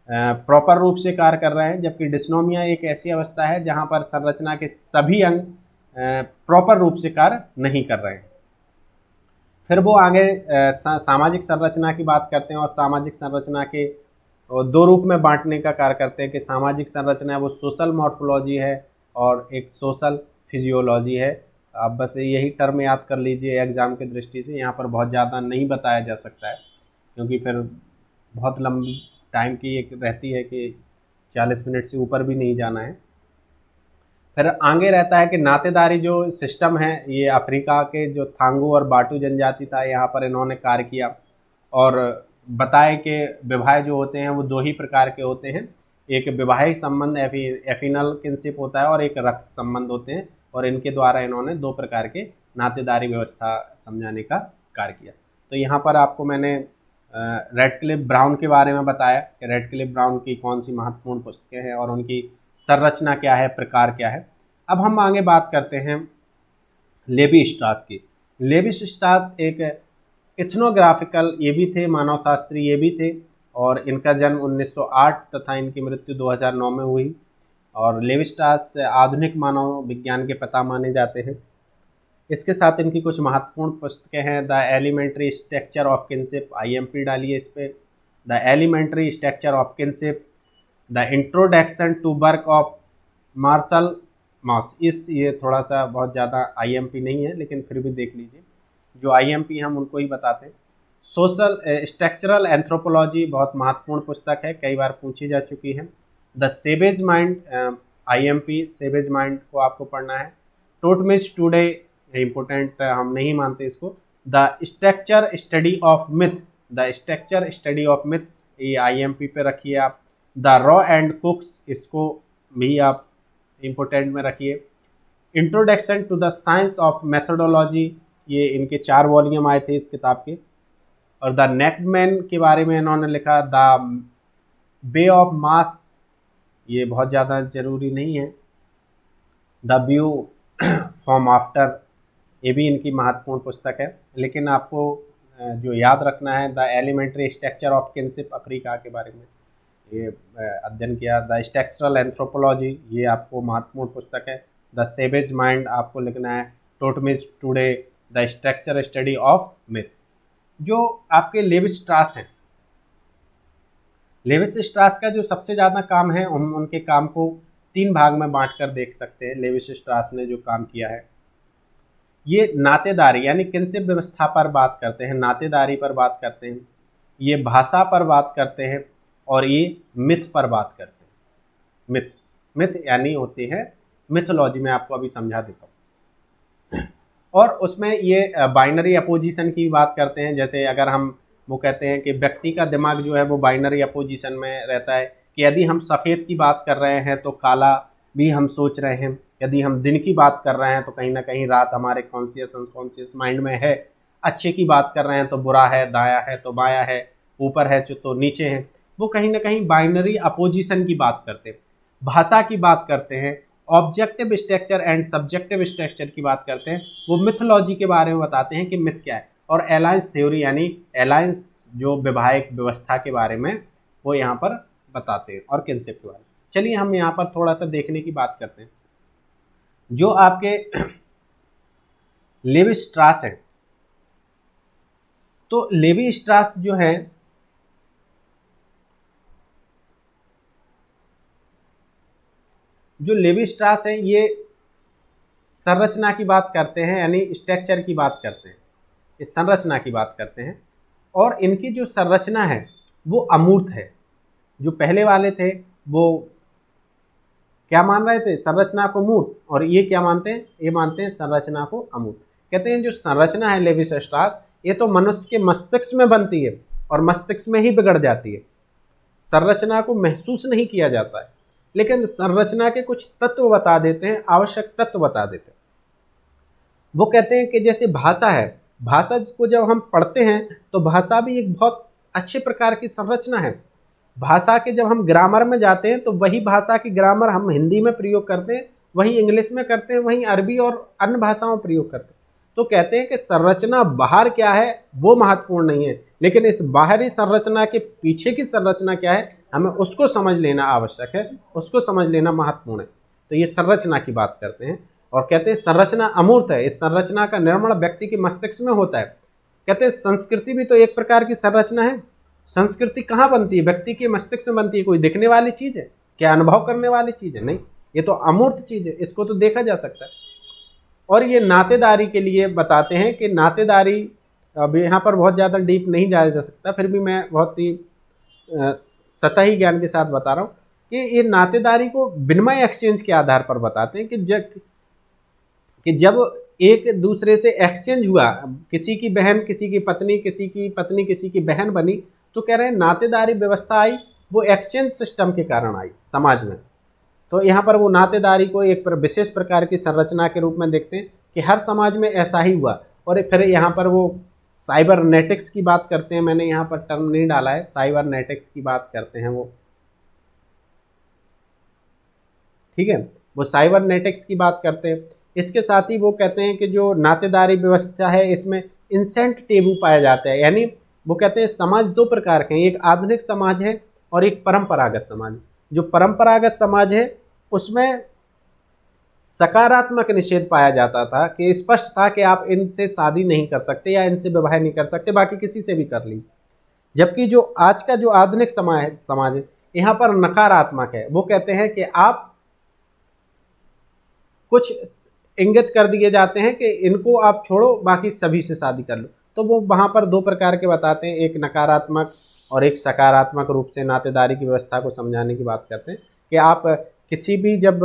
प्रॉपर रूप से कार्य कर रहे हैं, जबकि डिस्नोमिया एक ऐसी अवस्था है जहाँ पर संरचना के सभी अंग प्रॉपर रूप से कार्य नहीं कर रहे हैं। फिर वो आगे सामाजिक संरचना की बात करते हैं और सामाजिक संरचना के दो रूप में बांटने का कार्य करते हैं कि सामाजिक संरचना है वो सोशल मॉर्फोलॉजी है और एक सोशल फिजियोलॉजी है। आप बस यही टर्म याद कर लीजिए एग्जाम की दृष्टि से, यहाँ पर बहुत ज़्यादा नहीं बताया जा सकता है क्योंकि फिर बहुत लंबी टाइम की एक रहती है कि 40 मिनट से ऊपर भी नहीं जाना है। फिर आगे रहता है कि नातेदारी जो सिस्टम है, ये अफ्रीका के जो थांगू और बाटू जनजाति था यहाँ पर इन्होंने कार्य किया और बताए कि विवाह जो होते हैं वो दो ही प्रकार के होते हैं, एक विवाहिक संबंध एफिनल किनशिप होता है और एक रक्त संबंध होते हैं, और इनके द्वारा इन्होंने दो प्रकार के नातेदारी व्यवस्था समझाने का कार्य किया। तो यहाँ पर आपको मैंने रेडक्लिफ ब्राउन के बारे में बताया कि रेडक्लिफ ब्राउन की कौन सी महत्वपूर्ण पुस्तकें हैं और उनकी संरचना क्या है, प्रकार क्या है। अब हम आगे बात करते हैं लेवी स्ट्रास की। लेवी स्ट्रास एक इथनोग्राफिकल ये भी थे, मानव शास्त्री ये भी थे, और इनका जन्म 1908 तथा इनकी मृत्यु 2009 में हुई। और लेवी स्ट्रास आधुनिक मानव विज्ञान के पिता माने जाते हैं। इसके साथ इनकी कुछ महत्वपूर्ण पुस्तकें हैं the elementary structure of kinship, IMP डालिए इस पर, the elementary structure of kinship, the introduction to work of Marcel Mauss. ये थोड़ा सा बहुत ज़्यादा IMP नहीं है लेकिन फिर भी देख लीजिए, जो IMP हम उनको ही बताते हैं। सोशल स्ट्रक्चरल एंथ्रोपोलॉजी बहुत महत्वपूर्ण पुस्तक है, कई बार पूछी जा चुकी है। The savage mind, IMP savage mind को आपको पढ़ना है। टोटमिस टुडे इम्पोर्टेंट, हम नहीं मानते इसको। The structure study of myth, the structure study of myth, ये IMP पे रखिए आप। द रॉ एंड कुक्स, इसको भी आप इम्पोर्टेंट में रखिए। Introduction to the science of methodology, ये इनके 4 वॉल्यूम आए थे इस किताब के। और द नेक्ड मैन के बारे में इन्होंने लिखा। द वे ऑफ मास ये बहुत ज़्यादा ज़रूरी नहीं है। द व्यू फ्रॉम आफ्टर, ये भी इनकी महत्वपूर्ण पुस्तक है। लेकिन आपको जो याद रखना है, the elementary structure of kinship Africa के बारे में ये अध्ययन किया। द स्ट्रक्चरल एंथ्रोपोलॉजी, ये आपको महत्वपूर्ण पुस्तक है। द सेवेज माइंड आपको लिखना है। Totemism today, the structure study of myth. जो आपके लेवी स्ट्रास हैं, लेविस स्ट्रास का जो सबसे ज़्यादा काम है, उनके काम को 3 भाग में बांट कर देख सकते हैं। लेविस स्ट्रास ने जो काम किया है, ये नातेदारी यानी किनशिप व्यवस्था पर बात करते हैं, नातेदारी पर बात करते हैं, ये भाषा पर बात करते हैं, और ये मिथ पर बात करते हैं। मिथ, मिथ यानी होती है मिथोलॉजी, में आपको अभी समझा देता हूँ। और उसमें ये बाइनरी अपोजिशन की बात करते हैं। जैसे अगर हम वो कहते हैं कि व्यक्ति का दिमाग जो है वो बाइनरी अपोजिशन में रहता है, कि यदि हम सफ़ेद की बात कर रहे हैं तो काला भी हम सोच रहे हैं, यदि हम दिन की बात कर रहे हैं तो कहीं ना कहीं रात हमारे कॉन्शियस अनकॉन्शियस माइंड में है, अच्छे की बात कर रहे हैं तो बुरा है, दाया है तो बाया है, ऊपर है तो नीचे है। वो कहीं ना कहीं बाइनरी अपोजिशन की बात करते हैं। भाषा की बात करते हैं, objective structure and subjective structure की बात करते हैं। वो मिथोलॉजी के बारे में बताते हैं कि मिथ क्या है। और अलायंस थ्योरी यानी अलायंस जो वैवाहिक व्यवस्था के बारे में वो यहाँ पर बताते हैं, और किनशिप के बारे में। चलिए हम यहाँ पर थोड़ा सा देखने की बात करते हैं। जो आपके लेवी स्ट्रास है, तो लेवी स्ट्रास जो है जो लेवी स्ट्रास है, ये संरचना की बात करते हैं, यानी स्ट्रक्चर की बात करते हैं, इस संरचना की बात करते हैं। और इनकी जो संरचना है वो अमूर्त है। जो पहले वाले थे वो क्या मान रहे थे, संरचना को मूर्त, और ये क्या मानते हैं, ये मानते हैं संरचना को अमूर्त। कहते हैं जो संरचना है लेवी स्ट्रास, ये तो मनुष्य के मस्तिष्क में बनती है और मस्तिष्क में ही बिगड़ जाती है। संरचना को महसूस नहीं किया जाता है, लेकिन संरचना के कुछ तत्व बता देते हैं, आवश्यक तत्व बता देते हैं। वो कहते हैं कि जैसे भाषा है, भाषा को जब हम पढ़ते हैं तो भाषा भी एक बहुत अच्छे प्रकार की संरचना है। भाषा के जब हम ग्रामर में जाते हैं तो वही भाषा की ग्रामर हम हिंदी में प्रयोग करते हैं, वही इंग्लिश में करते हैं, वही अरबी और अन्य भाषाओं में प्रयोग करते हैं। तो कहते हैं कि संरचना बाहर क्या है वो महत्वपूर्ण नहीं है, लेकिन इस बाहरी संरचना के पीछे की संरचना क्या है हमें उसको समझ लेना आवश्यक है, उसको समझ लेना महत्वपूर्ण है। तो ये संरचना की बात करते हैं। और कहते हैं संरचना अमूर्त है, इस संरचना का निर्माण व्यक्ति के मस्तिष्क में होता है। कहते हैं संस्कृति भी तो एक प्रकार की संरचना है। संस्कृति कहाँ बनती है, व्यक्ति के मस्तिष्क में बनती है। कोई दिखने वाली चीज़ है क्या, अनुभव करने वाली चीज़ है? नहीं, ये तो अमूर्त चीज़ है, इसको तो देखा जा सकता है। और ये नातेदारी के लिए बताते हैं कि नातेदारी, अब यहाँ पर बहुत ज़्यादा डीप नहीं जाया जा सकता, फिर भी मैं बहुत ही सतही ज्ञान के साथ बता रहा हूँ कि ये नातेदारी को विनिमय एक्सचेंज के आधार पर बताते हैं कि जब एक दूसरे से एक्सचेंज हुआ, किसी की बहन किसी की पत्नी, किसी की पत्नी किसी की बहन बनी, तो कह रहे हैं नातेदारी व्यवस्था आई, वो एक्सचेंज सिस्टम के कारण आई समाज में। तो यहाँ पर वो नातेदारी को एक विशेष प्रकार की संरचना के रूप में देखते हैं कि हर समाज में ऐसा ही हुआ। और फिर यहाँ पर वो साइबरनेटिक्स की बात करते हैं, मैंने यहाँ पर टर्म नहीं डाला है, साइबरनेटिक्स की बात करते हैं वो, ठीक है, वो साइबरनेटिक्स की बात करते हैं। इसके साथ ही वो कहते हैं कि जो नातेदारी व्यवस्था है इसमें इंसेंट टेबू पाया जाता है। यानी वो कहते हैं समाज 2 प्रकार के हैं, एक आधुनिक समाज है और एक परंपरागत समाज। जो परंपरागत समाज है उसमें सकारात्मक निषेध पाया जाता था, कि स्पष्ट था कि आप इनसे शादी नहीं कर सकते या इनसे विवाह नहीं कर सकते, बाकी किसी से भी कर लीजिए। जबकि जो आज का जो आधुनिक समाज है यहाँ पर नकारात्मक है। वो कहते हैं कि आप कुछ इंगित कर दिए जाते हैं कि इनको आप छोड़ो, बाकी सभी से शादी कर लो। तो वो वहाँ पर 2 प्रकार के बताते हैं, एक नकारात्मक और एक सकारात्मक रूप से नातेदारी की व्यवस्था को समझाने की बात करते हैं। कि आप किसी भी जब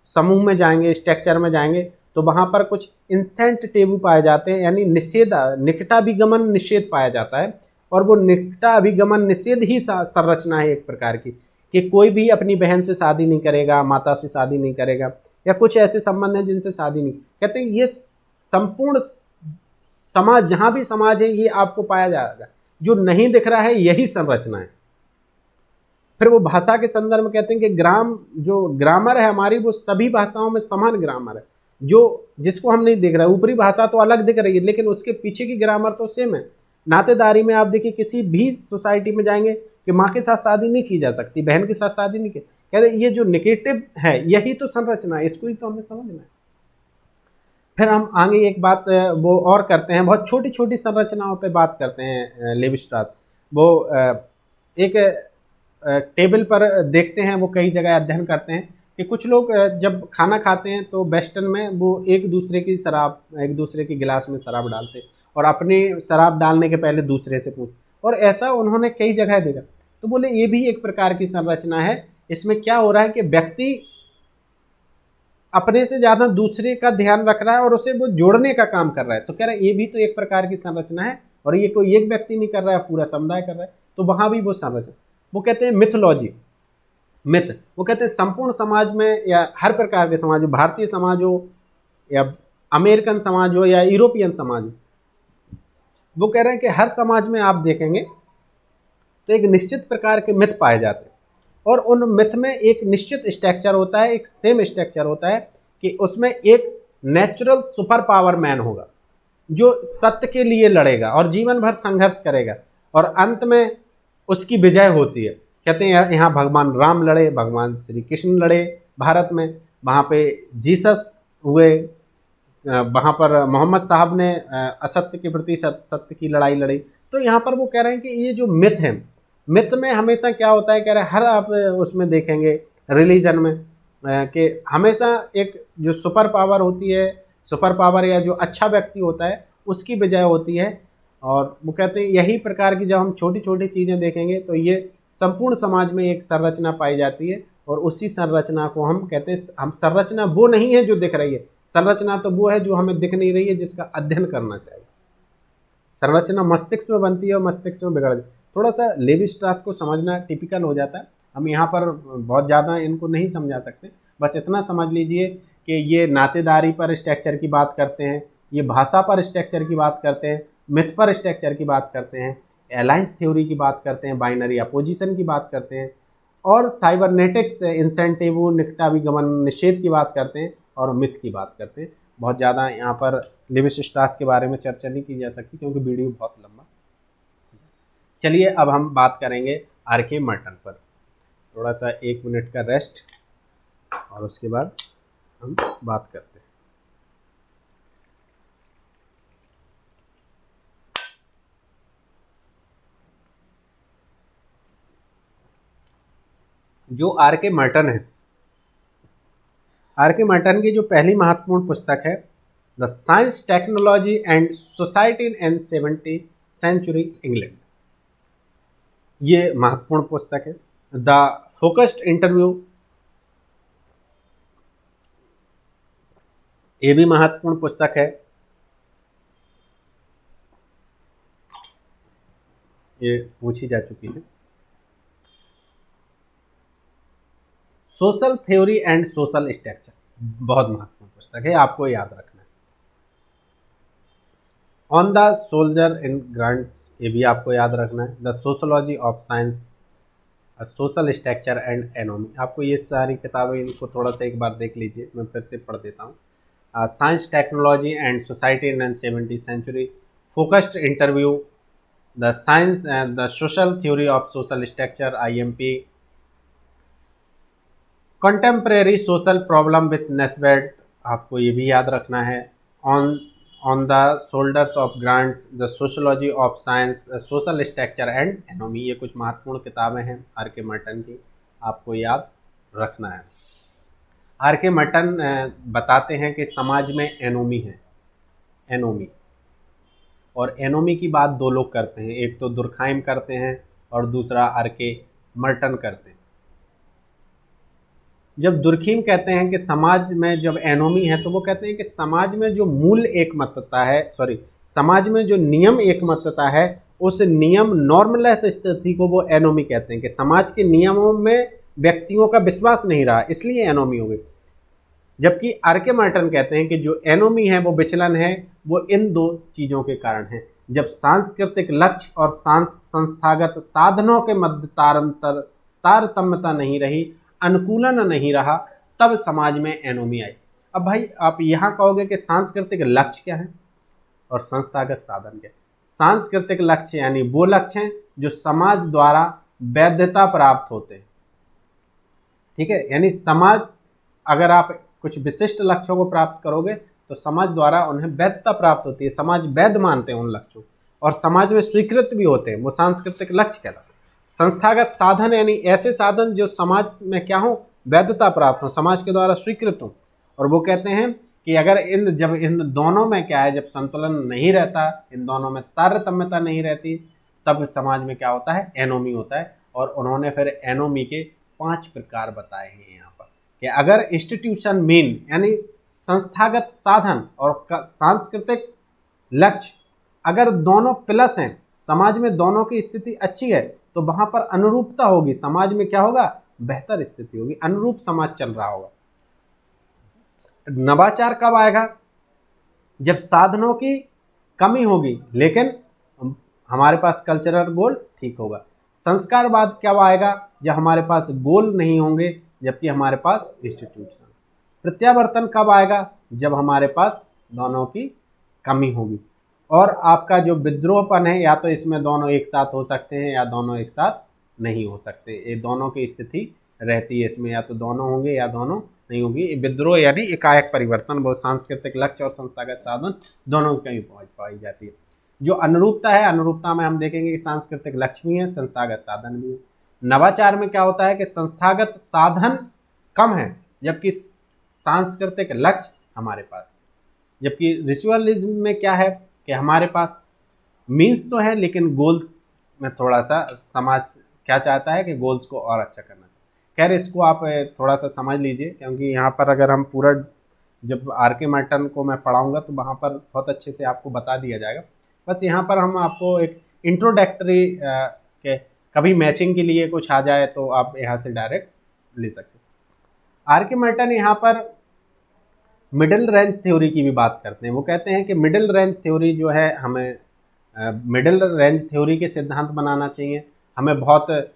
समूह में जाएंगे, स्ट्रक्चर में जाएंगे, तो वहाँ पर कुछ इंसेंट टेबू पाए जाते हैं, यानी निषेध, निकटाभिगमन निषेध पाया जाता है। और वो निकटाभिगमन निषेध ही संरचना है एक प्रकार की, कि कोई भी अपनी बहन से शादी नहीं करेगा, माता से शादी नहीं करेगा, या कुछ ऐसे संबंध हैं जिनसे शादी नहीं। कहते हैं ये संपूर्ण समाज, जहाँ भी समाज है, ये आपको पाया जाएगा। जो नहीं दिख रहा है यही संरचना है। फिर वो भाषा के संदर्भ में कहते हैं कि जो ग्रामर है हमारी वो सभी भाषाओं में समान ग्रामर है, जो जिसको हम नहीं देख रहे, ऊपरी भाषा तो अलग दिख रही है लेकिन उसके पीछे की ग्रामर तो सेम है। नातेदारी में आप देखिए किसी भी सोसाइटी में जाएंगे कि माँ के साथ शादी नहीं की जा सकती, बहन के साथ शादी नहीं की, कह रहे ये जो नेगेटिव है यही तो संरचना है, इसको ही तो हमें समझना है। फिर हम आगे एक बात वो और करते हैं, बहुत छोटी छोटी संरचनाओं पे बात करते हैं लेवी स्ट्रास। वो एक टेबल पर देखते हैं, वो कई जगह अध्ययन करते हैं कि कुछ लोग जब खाना खाते हैं तो वेस्टर्न में वो एक दूसरे के गिलास में शराब डालते हैं और अपनी शराब डालने के पहले दूसरे से पूछते, और ऐसा उन्होंने कई जगह देखा। तो बोले ये भी एक प्रकार की संरचना है। इसमें क्या हो रहा है कि व्यक्ति अपने से ज़्यादा दूसरे का ध्यान रख रहा है और उसे वो जोड़ने का काम कर रहा है। तो कह रहा है ये भी तो एक प्रकार की संरचना है, और ये कोई एक व्यक्ति नहीं कर रहा है, पूरा समुदाय कर रहा है, तो वहाँ भी वो संरचना। वो कहते हैं मिथोलॉजी, मिथ, वो कहते हैं संपूर्ण समाज में या हर प्रकार के समाज हो, भारतीय समाज हो या अमेरिकन समाज हो या यूरोपियन समाज हो, वो कह रहे हैं कि हर समाज में आप देखेंगे तो एक निश्चित प्रकार के मिथ पाए जाते हैं, और उन मिथ में एक निश्चित स्ट्रक्चर होता है, एक सेम स्ट्रक्चर होता है कि उसमें एक नेचुरल सुपर पावर मैन होगा जो सत्य के लिए लड़ेगा और जीवन भर संघर्ष करेगा और अंत में उसकी विजय होती है। कहते हैं यहाँ भगवान राम लड़े, भगवान श्री कृष्ण लड़े भारत में, वहाँ पे जीसस हुए, वहाँ पर मोहम्मद साहब ने असत्य के प्रति सत्य की लड़ाई लड़ी। तो यहाँ पर वो कह रहे हैं कि ये जो मिथ है, मिथ में हमेशा क्या होता है, कह रहे हैं हर आप उसमें देखेंगे रिलीजन में कि हमेशा एक जो सुपर पावर होती है, सुपर पावर या जो अच्छा व्यक्ति होता है उसकी विजय होती है। और वो कहते हैं यही प्रकार की जब हम छोटी छोटी चीज़ें देखेंगे तो ये संपूर्ण समाज में एक संरचना पाई जाती है, और उसी संरचना को हम कहते हैं, हम संरचना वो नहीं है जो दिख रही है, संरचना तो वो है जो हमें दिख नहीं रही है, जिसका अध्ययन करना चाहिए। संरचना मस्तिष्क में बनती है और मस्तिष्क में बिगड़ जाती है। थोड़ा सा लेवी स्ट्रास को समझना टिपिकल हो जाता है, हम यहाँ पर बहुत ज़्यादा इनको नहीं समझा सकते, बस इतना समझ लीजिए कि ये नातेदारी पर स्ट्रक्चर की बात करते हैं, ये भाषा पर स्ट्रक्चर की बात करते हैं, मिथ पर स्ट्रक्चर की बात करते हैं, अलायंस थ्योरी की बात करते हैं, बाइनरी अपोजिशन की बात करते हैं, और साइबरनेटिक्स इंसेंटिव निकटाभिगमन निषेध की बात करते हैं, और मिथ की बात करते हैं। बहुत ज़्यादा यहाँ पर लेवी स्ट्रास के बारे में चर्चा नहीं की जा सकती क्योंकि वीडियो बहुत लंबा। चलिए अब हम बात करेंगे आर.के. मर्टन पर, थोड़ा सा 1 मिनट का रेस्ट और उसके बाद हम बात करते हैं। जो आर.के. मर्टन है, आर.के. मर्टन की जो पहली महत्वपूर्ण पुस्तक है the science technology and society in 17th century England, ये महत्वपूर्ण पुस्तक है। द फोकस्ड इंटरव्यू, ये भी महत्वपूर्ण पुस्तक है, ये पूछी जा चुकी है। Social theory and social structure, बहुत महत्वपूर्ण पुस्तक है, आपको याद रखना है। On the soldier in grants, ये भी आपको याद रखना है। The sociology of science, social structure and anomie, आपको ये सारी किताबें, इनको थोड़ा सा एक बार देख लीजिए, मैं फिर से पढ़ देता हूँ। Science technology and society in 17th century, focused interview, the science and the social theory of social structure IMP, contemporary social problem with Nisbet, आपको ये भी याद रखना है। On the shoulders of giants, the sociology of science, social structure and anomie, ये कुछ महत्वपूर्ण किताबें हैं आर.के. मर्टन की, आपको याद रखना है। आर.के. मर्टन बताते हैं कि समाज में एनोमी है, एनोमी, और एनोमी की बात दो लोग करते हैं, एक तो दुर्खाइम करते हैं और दूसरा आर.के. मर्टन करते हैं। जब दुर्खीम कहते हैं कि समाज में जब एनोमी है, तो वो कहते हैं कि समाज में जो मूल एकमतता है, समाज में जो नियम एकमतता है, उस नियम नॉर्मलेस स्थिति को वो एनोमी कहते हैं कि समाज के नियमों में व्यक्तियों का विश्वास नहीं रहा, इसलिए एनोमी हो गई। जबकि आर.के. मर्टन कहते हैं कि जो एनोमी है, वो विचलन है, वो इन दो चीज़ों के कारण है। जब सांस्कृतिक लक्ष्य और संस्थागत साधनों के मध्य तारतम्य तारतम्यता नहीं रही, अनुकूलन नहीं रहा, तब समाज में एनोमी आई। अब भाई आप यहाँ कहोगे कि सांस्कृतिक लक्ष्य क्या है और संस्थागत साधन क्या है। सांस्कृतिक लक्ष्य यानी वो लक्ष्य हैं जो समाज द्वारा वैधता प्राप्त होते हैं, ठीक है। यानी समाज, अगर आप कुछ विशिष्ट लक्ष्यों को प्राप्त करोगे तो समाज द्वारा उन्हें वैधता प्राप्त होती है, समाज वैध मानते हैं उन लक्ष्यों और समाज में स्वीकृत भी होते हैं, वो सांस्कृतिक लक्ष्य कहलाते हैं। संस्थागत साधन यानी ऐसे साधन जो समाज में क्या हो, वैधता प्राप्त हो, समाज के द्वारा स्वीकृत हो। और वो कहते हैं कि अगर जब इन दोनों में क्या है, जब संतुलन नहीं रहता, इन दोनों में तारतम्यता नहीं रहती, तब समाज में क्या होता है, एनोमी होता है। और उन्होंने फिर एनोमी के 5 प्रकार बताए हैं यहाँ पर कि अगर इंस्टीट्यूशन मीन यानी संस्थागत साधन और सांस्कृतिक लक्ष्य अगर दोनों प्लस हैं, समाज में दोनों की स्थिति अच्छी है, तो वहां पर अनुरूपता होगी, समाज में क्या होगा, बेहतर स्थिति होगी, अनुरूप समाज चल रहा होगा। नवाचार कब आएगा, जब साधनों की कमी होगी लेकिन हमारे पास कल्चरल गोल ठीक होगा। संस्कारवाद कब आएगा, जब हमारे पास गोल नहीं होंगे जबकि हमारे पास इंस्टीट्यूशन। प्रत्यावर्तन कब आएगा, जब हमारे पास दोनों की कमी होगी। और आपका जो विद्रोहपन है, या तो इसमें दोनों एक साथ हो सकते हैं या दोनों एक साथ नहीं हो सकते, ये दोनों की स्थिति रहती है इसमें, या तो दोनों होंगे या दोनों नहीं होंगी। विद्रोह यानी एकाएक परिवर्तन, वो सांस्कृतिक लक्ष्य और संस्थागत साधन दोनों की कमी पाई जाती है। जो अनुरूपता है, अनुरूपता में हम देखेंगे कि सांस्कृतिक लक्ष्य भी है, संस्थागत साधन भी है। नवाचार में क्या होता है कि संस्थागत साधन कम है जबकि सांस्कृतिक लक्ष्य हमारे पास है। जबकि रिचुअलिज्म में क्या है कि हमारे पास मीन्स तो है लेकिन गोल्स में थोड़ा सा समाज क्या चाहता है कि गोल्स को और अच्छा करना चाहिए। खैर इसको आप थोड़ा सा समझ लीजिए, क्योंकि यहाँ पर अगर हम पूरा, जब आर.के. मार्टन को मैं पढ़ाऊँगा तो वहाँ पर बहुत अच्छे से आपको बता दिया जाएगा। बस यहाँ पर हम आपको एक इंट्रोडक्टरी के कभी मैचिंग के लिए कुछ आ जाए तो आप यहाँ से डायरेक्ट ले सकते हैं। आर.के. मार्टन यहाँ पर मिडिल रेंज थ्योरी की भी बात करते हैं। वो कहते हैं कि मिडिल रेंज थ्योरी जो है, हमें मिडिल रेंज थ्योरी के सिद्धांत बनाना चाहिए। हमें बहुत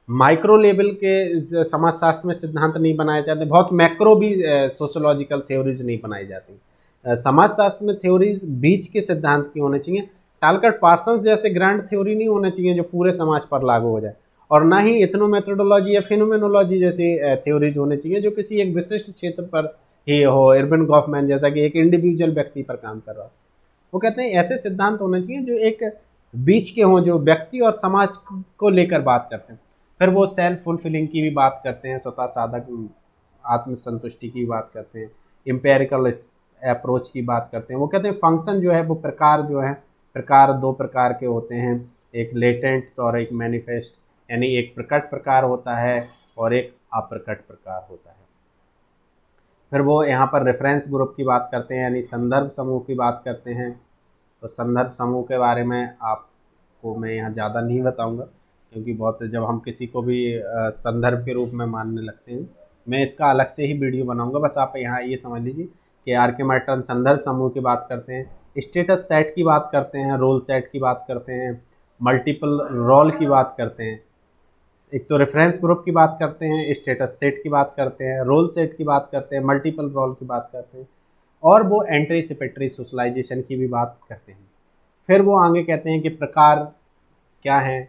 माइक्रो लेवल के समाजशास्त्र में सिद्धांत नहीं बनाए जाते, बहुत मैक्रो भी सोशोलॉजिकल थ्योरीज नहीं बनाई जाती। समाजशास्त्र में थ्योरीज बीच के सिद्धांत की होने चाहिए। टालकट पार्सन्स जैसे ग्रैंड थ्योरी नहीं होने चाहिए जो पूरे समाज पर लागू हो जाए, और ना ही इथनोमेथोडोलॉजी या फिनोमेनोलॉजी जैसी थ्योरीज होने चाहिए जो किसी एक विशिष्ट क्षेत्र पर ही हो, इरविन गॉफमैन जैसा कि एक इंडिविजुअल व्यक्ति पर काम कर रहा हो। वो कहते हैं ऐसे सिद्धांत होने चाहिए जो एक बीच के हों, जो व्यक्ति और समाज को लेकर बात करते हैं। फिर वो सेल्फ फुलफिलिंग की भी बात करते हैं, स्वतः साधक आत्मसंतुष्टि की बात करते हैं, एम्पेरिकल अप्रोच की बात करते हैं। वो कहते हैं फंक्शन जो है वो प्रकार जो है, प्रकार 2 प्रकार के होते हैं, एक लेटेंट और एक मैनिफेस्ट, यानी एक प्रकट प्रकार होता है और एक अप्रकट प्रकार होता है। फिर वो यहाँ पर रेफरेंस ग्रुप की बात करते हैं, यानी संदर्भ समूह की बात करते हैं। तो संदर्भ समूह के बारे में आपको मैं यहाँ ज़्यादा नहीं बताऊँगा, क्योंकि बहुत जब हम किसी को भी संदर्भ के रूप में मानने लगते हैं, मैं इसका अलग से ही वीडियो बनाऊँगा। बस आप यहाँ ये समझ लीजिए कि आर.के. मार्टन संदर्भ समूह की बात करते हैं, स्टेटस सेट की बात करते हैं, रोल सेट की बात करते हैं, मल्टीपल रोल की बात करते हैं। एक तो रेफरेंस ग्रुप की बात करते हैं, स्टेटस सेट की बात करते हैं, रोल सेट की बात करते हैं, मल्टीपल रोल की बात करते हैं, और वो एंटीसिपेटरी सोशलाइजेशन की भी बात करते हैं। फिर वो आगे कहते हैं कि प्रकार क्या है,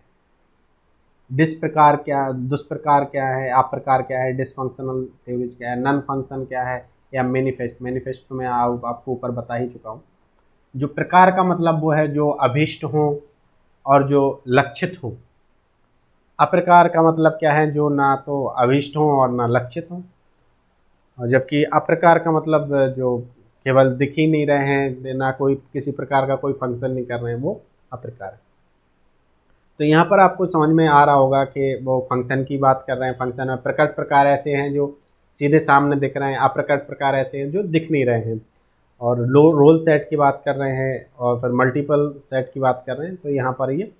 डिसप्रकार क्या, दुष्प्रकार क्या है, अप्रकार क्या है, डिसफंक्शनल थ्योरीज क्या है, नन फंक्शन क्या है, या मैनिफेस्ट तो मैं आपको ऊपर बता ही चुका हूँ। जो प्रकार का मतलब वो है जो अभीष्ट हो और जो लक्षित हो। अप्रकार का मतलब क्या है, जो ना तो अभीष्ट हो और ना लक्षित हो। और जबकि अप्रकार का मतलब जो केवल दिख ही नहीं रहे हैं, ना कोई किसी प्रकार का कोई फंक्शन नहीं कर रहे हैं, वो अप्रकार है। तो यहाँ पर आपको समझ में आ रहा होगा कि वो फंक्शन की बात कर रहे हैं। फंक्शन में प्रकट प्रकार ऐसे हैं जो सीधे सामने दिख रहे हैं, अप्रकट प्रकार ऐसे हैं जो दिख नहीं रहे हैं, और रोल सेट की बात कर रहे हैं, और फिर मल्टीपल सेट की बात कर रहे हैं। तो यहाँ पर ये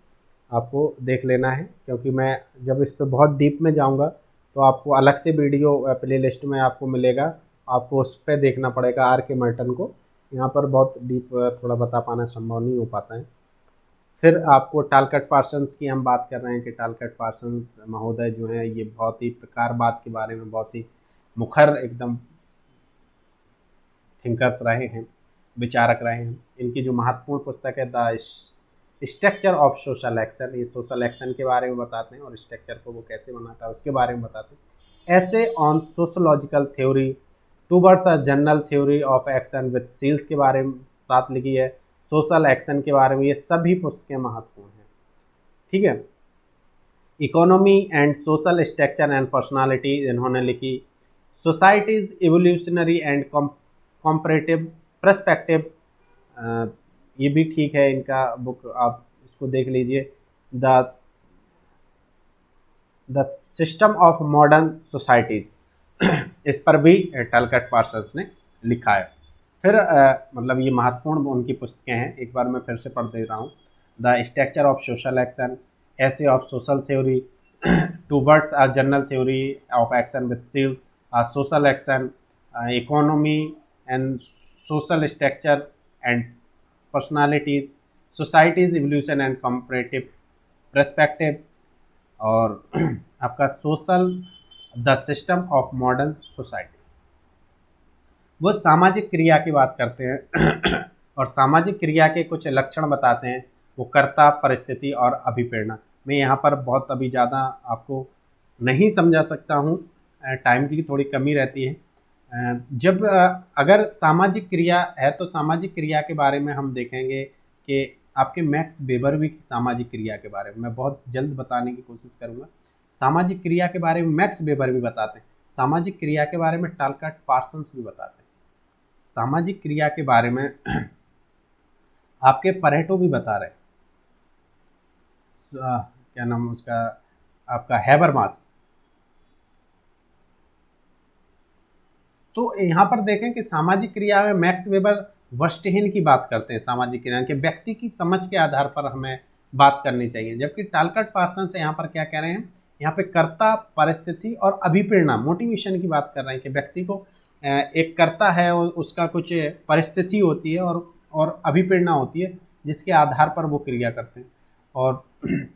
आपको देख लेना है, क्योंकि मैं जब इस पर बहुत डीप में जाऊँगा तो आपको अलग से वीडियो प्लेलिस्ट में आपको मिलेगा, आपको उस पर देखना पड़ेगा आर.के. मार्टन को। यहाँ पर बहुत डीप थोड़ा बता पाना संभव नहीं हो पाता है। फिर आपको टालकट पार्सन्स की हम बात कर रहे हैं कि टालकट पार्सन्स महोदय जो हैं ये बहुत ही प्रकारवाद के बारे में बहुत ही मुखर एकदम थिंकर्स रहे हैं, विचारक रहे हैं। इनकी जो महत्वपूर्ण पुस्तक है the structure of social action, ये सोशल एक्शन के बारे में बताते हैं और स्ट्रक्चर को वो कैसे बनाता है उसके बारे में बताते हैं। Essays on sociological theory towards a general theory of action with Shils के बारे में साथ लिखी है। सोशल एक्शन के बारे में ये सभी पुस्तकें महत्वपूर्ण हैं। ठीक है। Economy and social structure and personality इन्होंने लिखी। Societies evolutionary and comparative perspective, ये भी ठीक है, इनका बुक आप इसको देख लीजिए। The system of modern societies इस पर भी टालकट पार्सन्स ने लिखा है। फिर मतलब ये महत्वपूर्ण उनकी पुस्तकें हैं, एक बार मैं फिर से पढ़ दे रहा हूँ। The structure of social action, essay of social theory towards a general theory of action with seal, social action, economy and social structure and personalities, society's evolution and comparative perspective, और आपका social the system of modern society. वो सामाजिक क्रिया की बात करते हैं और सामाजिक क्रिया के कुछ लक्षण बताते हैं। वो कर्ता, परिस्थिति और अभिप्रेरणा। मैं यहाँ पर बहुत अभी ज़्यादा आपको नहीं समझा सकता हूँ, टाइम की थोड़ी कमी रहती है। जब अगर सामाजिक क्रिया है तो सामाजिक क्रिया के बारे में हम देखेंगे कि आपके मैक्स वेबर भी सामाजिक क्रिया के बारे में मैं बहुत जल्द बताने की कोशिश करूँगा। सामाजिक क्रिया के बारे में मैक्स वेबर भी बताते हैं, सामाजिक क्रिया के बारे में टालकट पार्सन्स भी बताते हैं, सामाजिक क्रिया के बारे में आपके परेटो भी बता रहे हैं, क्या नाम उसका, आपका हैबरमास। तो यहाँ पर देखें कि सामाजिक क्रिया में मैक्स वेबर वर्स्टहिन की बात करते हैं। सामाजिक क्रिया के व्यक्ति की समझ के आधार पर हमें बात करनी चाहिए, जबकि टालकट पार्सन से यहाँ पर क्या कह रहे हैं, यहाँ पे कर्ता, परिस्थिति और अभिप्रेरणा, मोटिवेशन की बात कर रहे हैं कि व्यक्ति को एक कर्ता है और उसका कुछ परिस्थिति होती है और अभिप्रेरणा होती है जिसके आधार पर वो क्रिया करते हैं, और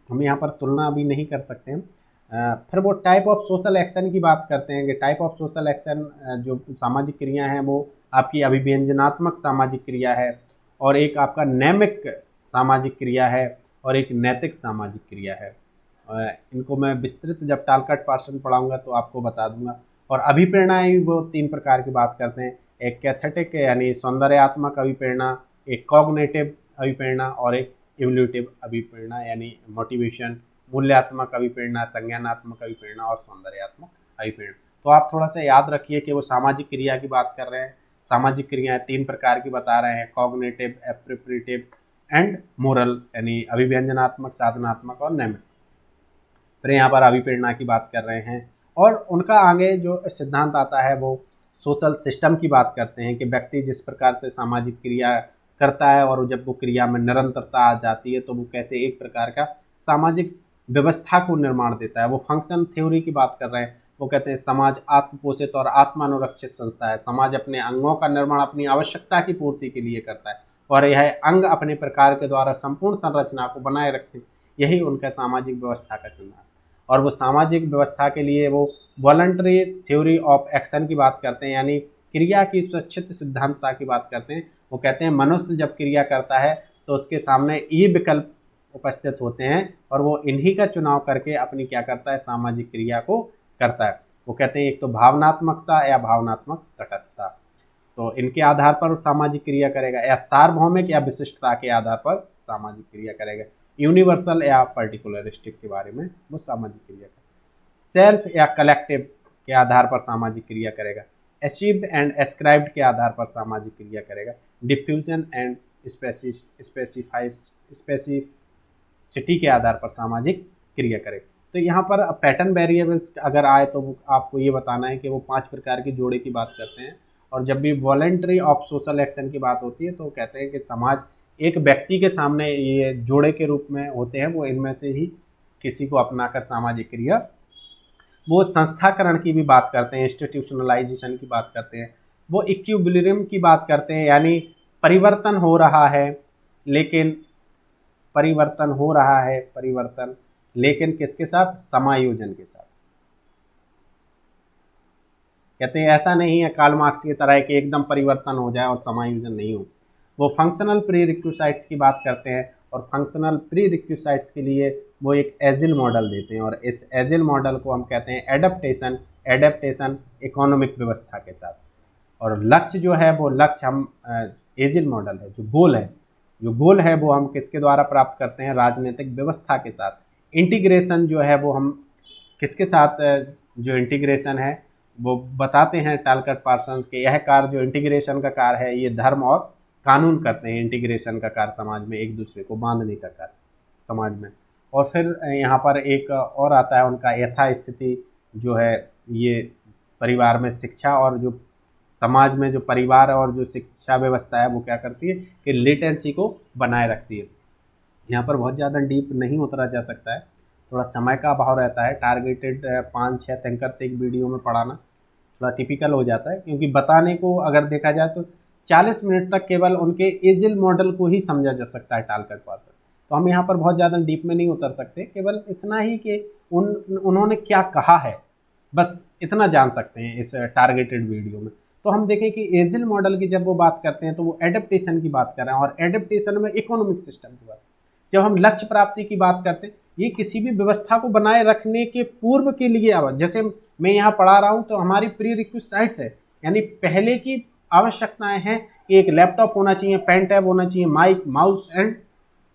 हम यहाँ पर तुलना अभी नहीं कर सकते हैं। फिर वो टाइप ऑफ सोशल एक्शन की बात करते हैं कि टाइप ऑफ सोशल एक्शन जो सामाजिक क्रिया हैं वो आपकी अभिव्यंजनात्मक सामाजिक क्रिया है, और एक आपका नैमिक सामाजिक क्रिया है, और एक नैतिक सामाजिक क्रिया है। इनको मैं विस्तृत जब टालकट पार्सन पढ़ाऊँगा तो आपको बता दूंगा। और अभिप्रेरणाएँ भी वो 3 प्रकार की बात करते हैं, एक कैथेटिक यानी सौंदर्यात्मक अभिप्रेरणा, एक कॉग्निटिव अभिप्रेरणा और एक इवोल्यूटिव अभिप्रेरणा यानी मोटिवेशन, मूल्यात्मक अभिप्रेरणा, संज्ञानात्मक अभिप्रेरणा और सौंदर्यात्मक अभिप्रेरणा। तो आप थोड़ा सा याद रखिए कि वो सामाजिक क्रिया की बात कर रहे हैं। सामाजिक क्रियाएं 3 प्रकार की बता रहे हैं, कॉग्निटिव, एप्रोप्रिएटिव एंड मोरल, यानी अभिव्यंजनात्मक, साधनात्मक और नैमिक। फिर यहाँ पर अभिप्रेरणा की बात कर रहे हैं, और उनका आगे जो सिद्धांत आता है वो सोशल सिस्टम की बात करते हैं कि व्यक्ति जिस प्रकार से सामाजिक क्रिया करता है और जब वो क्रिया में निरंतरता आ जाती है तो वो कैसे एक प्रकार का सामाजिक व्यवस्था को निर्माण देता है। वो फंक्शन थ्योरी की बात कर रहे हैं, वो कहते हैं समाज आत्मपोषित और आत्मानुरक्षित संस्था है। समाज अपने अंगों का निर्माण अपनी आवश्यकता की पूर्ति के लिए करता है, और यह अंग अपने प्रकार के द्वारा संपूर्ण संरचना को बनाए रखते हैं। यही उनका सामाजिक व्यवस्था का सिद्धांत। और वो सामाजिक व्यवस्था के लिए वो वॉलंटरी थ्योरी ऑफ एक्शन की बात करते हैं, यानी क्रिया की स्वच्छित सिद्धांतता की बात करते हैं। वो कहते हैं मनुष्य जब क्रिया करता है तो उसके सामने ये विकल्प उपस्थित होते हैं और वो इन्हीं का चुनाव करके अपनी क्या करता है, सामाजिक क्रिया को करता है। वो कहते हैं एक तो भावनात्मकता या भावनात्मक तटस्थता, तो इनके आधार पर सामाजिक क्रिया करेगा, या सार्वभौमिक या विशिष्टता के आधार पर सामाजिक क्रिया करेगा, यूनिवर्सल या पर्टिकुलरिस्टिक के बारे में वो सामाजिक क्रिया करेगा, सेल्फ या कलेक्टिव के आधार पर सामाजिक क्रिया करेगा, अचीव्ड एंड एस्क्राइब्ड के आधार पर सामाजिक क्रिया करेगा, डिफ्यूजन एंड स्पेसिफिसिटी के आधार पर सामाजिक क्रिया करेगा। तो यहाँ पर पैटर्न वेरिएबल्स अगर आए तो वो आपको ये बताना है कि वो 5 प्रकार की जोड़े की बात करते हैं, और जब भी वॉलंटरी ऑफ सोशल एक्शन की बात होती है तो कहते हैं कि समाज एक व्यक्ति के सामने ये जोड़े के रूप में होते हैं, वो इनमें से ही किसी को अपनाकर सामाजिक क्रिया। वो संस्थाकरण की भी बात करते हैं, इंस्टीट्यूशनलाइजेशन की बात करते हैं, वो इक्विलिब्रियम की बात करते हैं, यानी परिवर्तन हो रहा है लेकिन परिवर्तन हो रहा है, परिवर्तन, लेकिन किसके साथ? समायोजन के साथ। कहते हैं ऐसा नहीं है कार्ल मार्क्स की तरह कि एकदम परिवर्तन हो जाए और समायोजन नहीं हो। वो फंक्शनल प्री रिक्विसाइट्स की बात करते हैं और फंक्शनल प्री रिक्विसाइट्स के लिए वो एक एजिल मॉडल देते हैं और इस एजिल मॉडल को हम कहते हैं एडेप्टेशन, एडेप्टेशन इकोनॉमिक व्यवस्था के साथ। और लक्ष्य जो है वो लक्ष्य हम एजिल मॉडल है, जो गोल है वो हम किसके द्वारा प्राप्त करते हैं? राजनीतिक व्यवस्था के साथ। इंटीग्रेशन जो है वो हम किसके साथ, जो इंटीग्रेशन है वो बताते हैं टालकट पार्सन्स के यह कार्य, जो इंटीग्रेशन का कार्य है ये धर्म और कानून करते हैं। इंटीग्रेशन का कार्य समाज में एक दूसरे को बांधने का कार्य समाज में। और फिर यहाँ पर एक और आता है उनका यथास्थिति, जो है ये परिवार में शिक्षा और जो समाज में जो परिवार और जो शिक्षा व्यवस्था है वो क्या करती है कि लेटेंसी को बनाए रखती है। यहाँ पर बहुत ज़्यादा डीप नहीं उतरा जा सकता है, थोड़ा समय का अभाव रहता है। टारगेटेड 5-6 थिंकर से एक वीडियो में पढ़ाना थोड़ा टिपिकल हो जाता है, क्योंकि बताने को अगर देखा जाए तो 40 मिनट तक केवल उनके एजिल मॉडल को ही समझा जा सकता है टालकट पार्सन। तो हम यहाँ पर बहुत ज़्यादा डीप में नहीं उतर सकते, केवल इतना ही कि उन्होंने क्या कहा है बस इतना जान सकते हैं इस टारगेटेड वीडियो में। तो हम देखें कि एजिल मॉडल की जब वो बात करते हैं तो वो एडेप्टेशन की बात कर रहे हैं और एडेप्टेशन में इकोनॉमिक सिस्टम की बात। जब हम लक्ष्य प्राप्ति की बात करते हैं, ये किसी भी व्यवस्था को बनाए रखने के पूर्व के लिए जैसे मैं यहाँ पढ़ा रहा हूँ तो हमारी प्री रिक्विसाइट्स है, यानी पहले की आवश्यकताएं हैं कि एक लैपटॉप होना चाहिए, पेन टैब होना चाहिए, mic, mouse and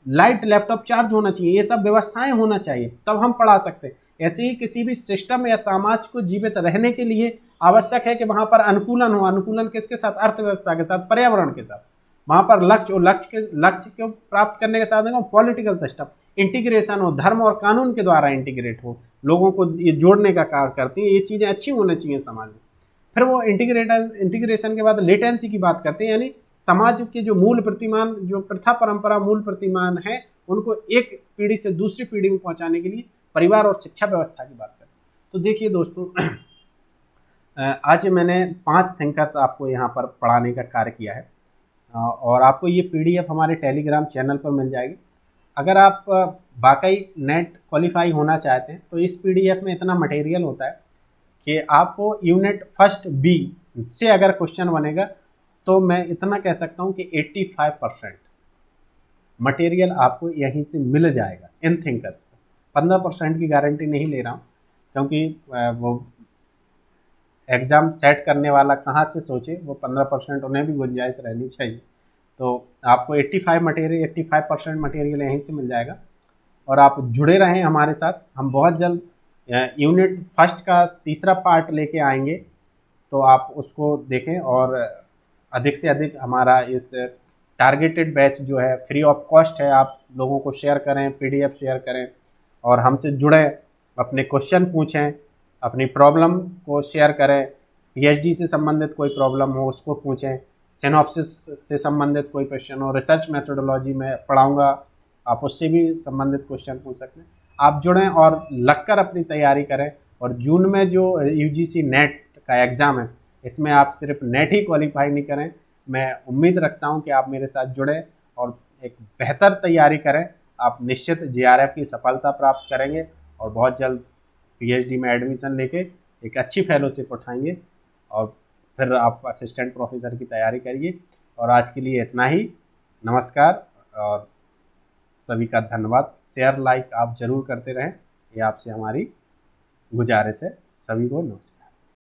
light, laptop charge होना चाहिए, ये सब व्यवस्थाएं होना चाहिए तब हम पढ़ा सकते हैं। ऐसे ही किसी भी सिस्टम या समाज को जीवित रहने के लिए आवश्यक है कि वहां पर अनुकूलन हो। अनुकूलन किसके साथ? अर्थव्यवस्था के साथ, पर्यावरण के साथ। वहां पर लक्ष्य को प्राप्त करने के साथ पॉलिटिकल सिस्टम इंटीग्रेशन हो, धर्म और कानून के द्वारा इंटीग्रेट हो, लोगों को ये जोड़ने का कार्य करती हैं। ये चीज़ें अच्छी होनी चाहिए समाज में। फिर वो इंटीग्रेशन के बाद लेटेंसी की बात करते हैं, यानी समाज के जो मूल प्रतिमान, जो प्रथा परंपरा मूल प्रतिमान है, उनको एक पीढ़ी से दूसरी पीढ़ी में पहुंचाने के लिए परिवार और शिक्षा व्यवस्था की बात करते हैं। तो देखिए दोस्तों, आज मैंने 5 थिंकर्स आपको यहाँ पर पढ़ाने का कार्य किया है और आपको ये PDF हमारे टेलीग्राम चैनल पर मिल जाएगी। अगर आप वाकई नेट क्वालिफाई होना चाहते हैं तो इस PDF में इतना मटेरियल होता है कि आपको यूनिट फर्स्ट B से अगर क्वेश्चन बनेगा तो मैं इतना कह सकता हूँ कि 85% मटेरियल आपको यहीं से मिल जाएगा इन थिंकर्स पर। 15% की गारंटी नहीं ले रहा हूँ, क्योंकि वो एग्ज़ाम सेट करने वाला कहाँ से सोचे, वो 15% उन्हें भी गुंजाइश रहनी चाहिए। तो आपको 85% मटेरियल यहीं से मिल जाएगा और आप जुड़े रहें हमारे साथ। हम बहुत जल्द यूनिट फर्स्ट का तीसरा पार्ट लेके आएंगे, तो आप उसको देखें और अधिक से अधिक हमारा इस टारगेटेड बैच जो है फ्री ऑफ कॉस्ट है, आप लोगों को शेयर करें, PDF शेयर करें और हमसे जुड़ें, अपने क्वेश्चन पूछें, अपनी प्रॉब्लम को शेयर करें। PhD से संबंधित कोई प्रॉब्लम हो उसको पूछें, सिनॉप्सिस से संबंधित कोई क्वेश्चन हो, रिसर्च मेथोडोलॉजी में पढ़ाऊँगा, आप उससे भी संबंधित क्वेश्चन पूछ सकते हैं। आप जुड़ें और लगकर अपनी तैयारी करें। और जून में जो UGC नेट का एग्ज़ाम है, इसमें आप सिर्फ नेट ही क्वालिफाई नहीं करें, मैं उम्मीद रखता हूं कि आप मेरे साथ जुड़ें और एक बेहतर तैयारी करें। आप निश्चित JRF की सफलता प्राप्त करेंगे और बहुत जल्द PhD में एडमिशन लेके एक अच्छी फेलोशिप उठाएंगे और फिर आप असिस्टेंट प्रोफेसर की तैयारी करिए। और आज के लिए इतना ही। नमस्कार और सभी का धन्यवाद। शेयर लाइक आप ज़रूर करते रहें, ये आपसे हमारी गुजारिश है। सभी को नमस्कार।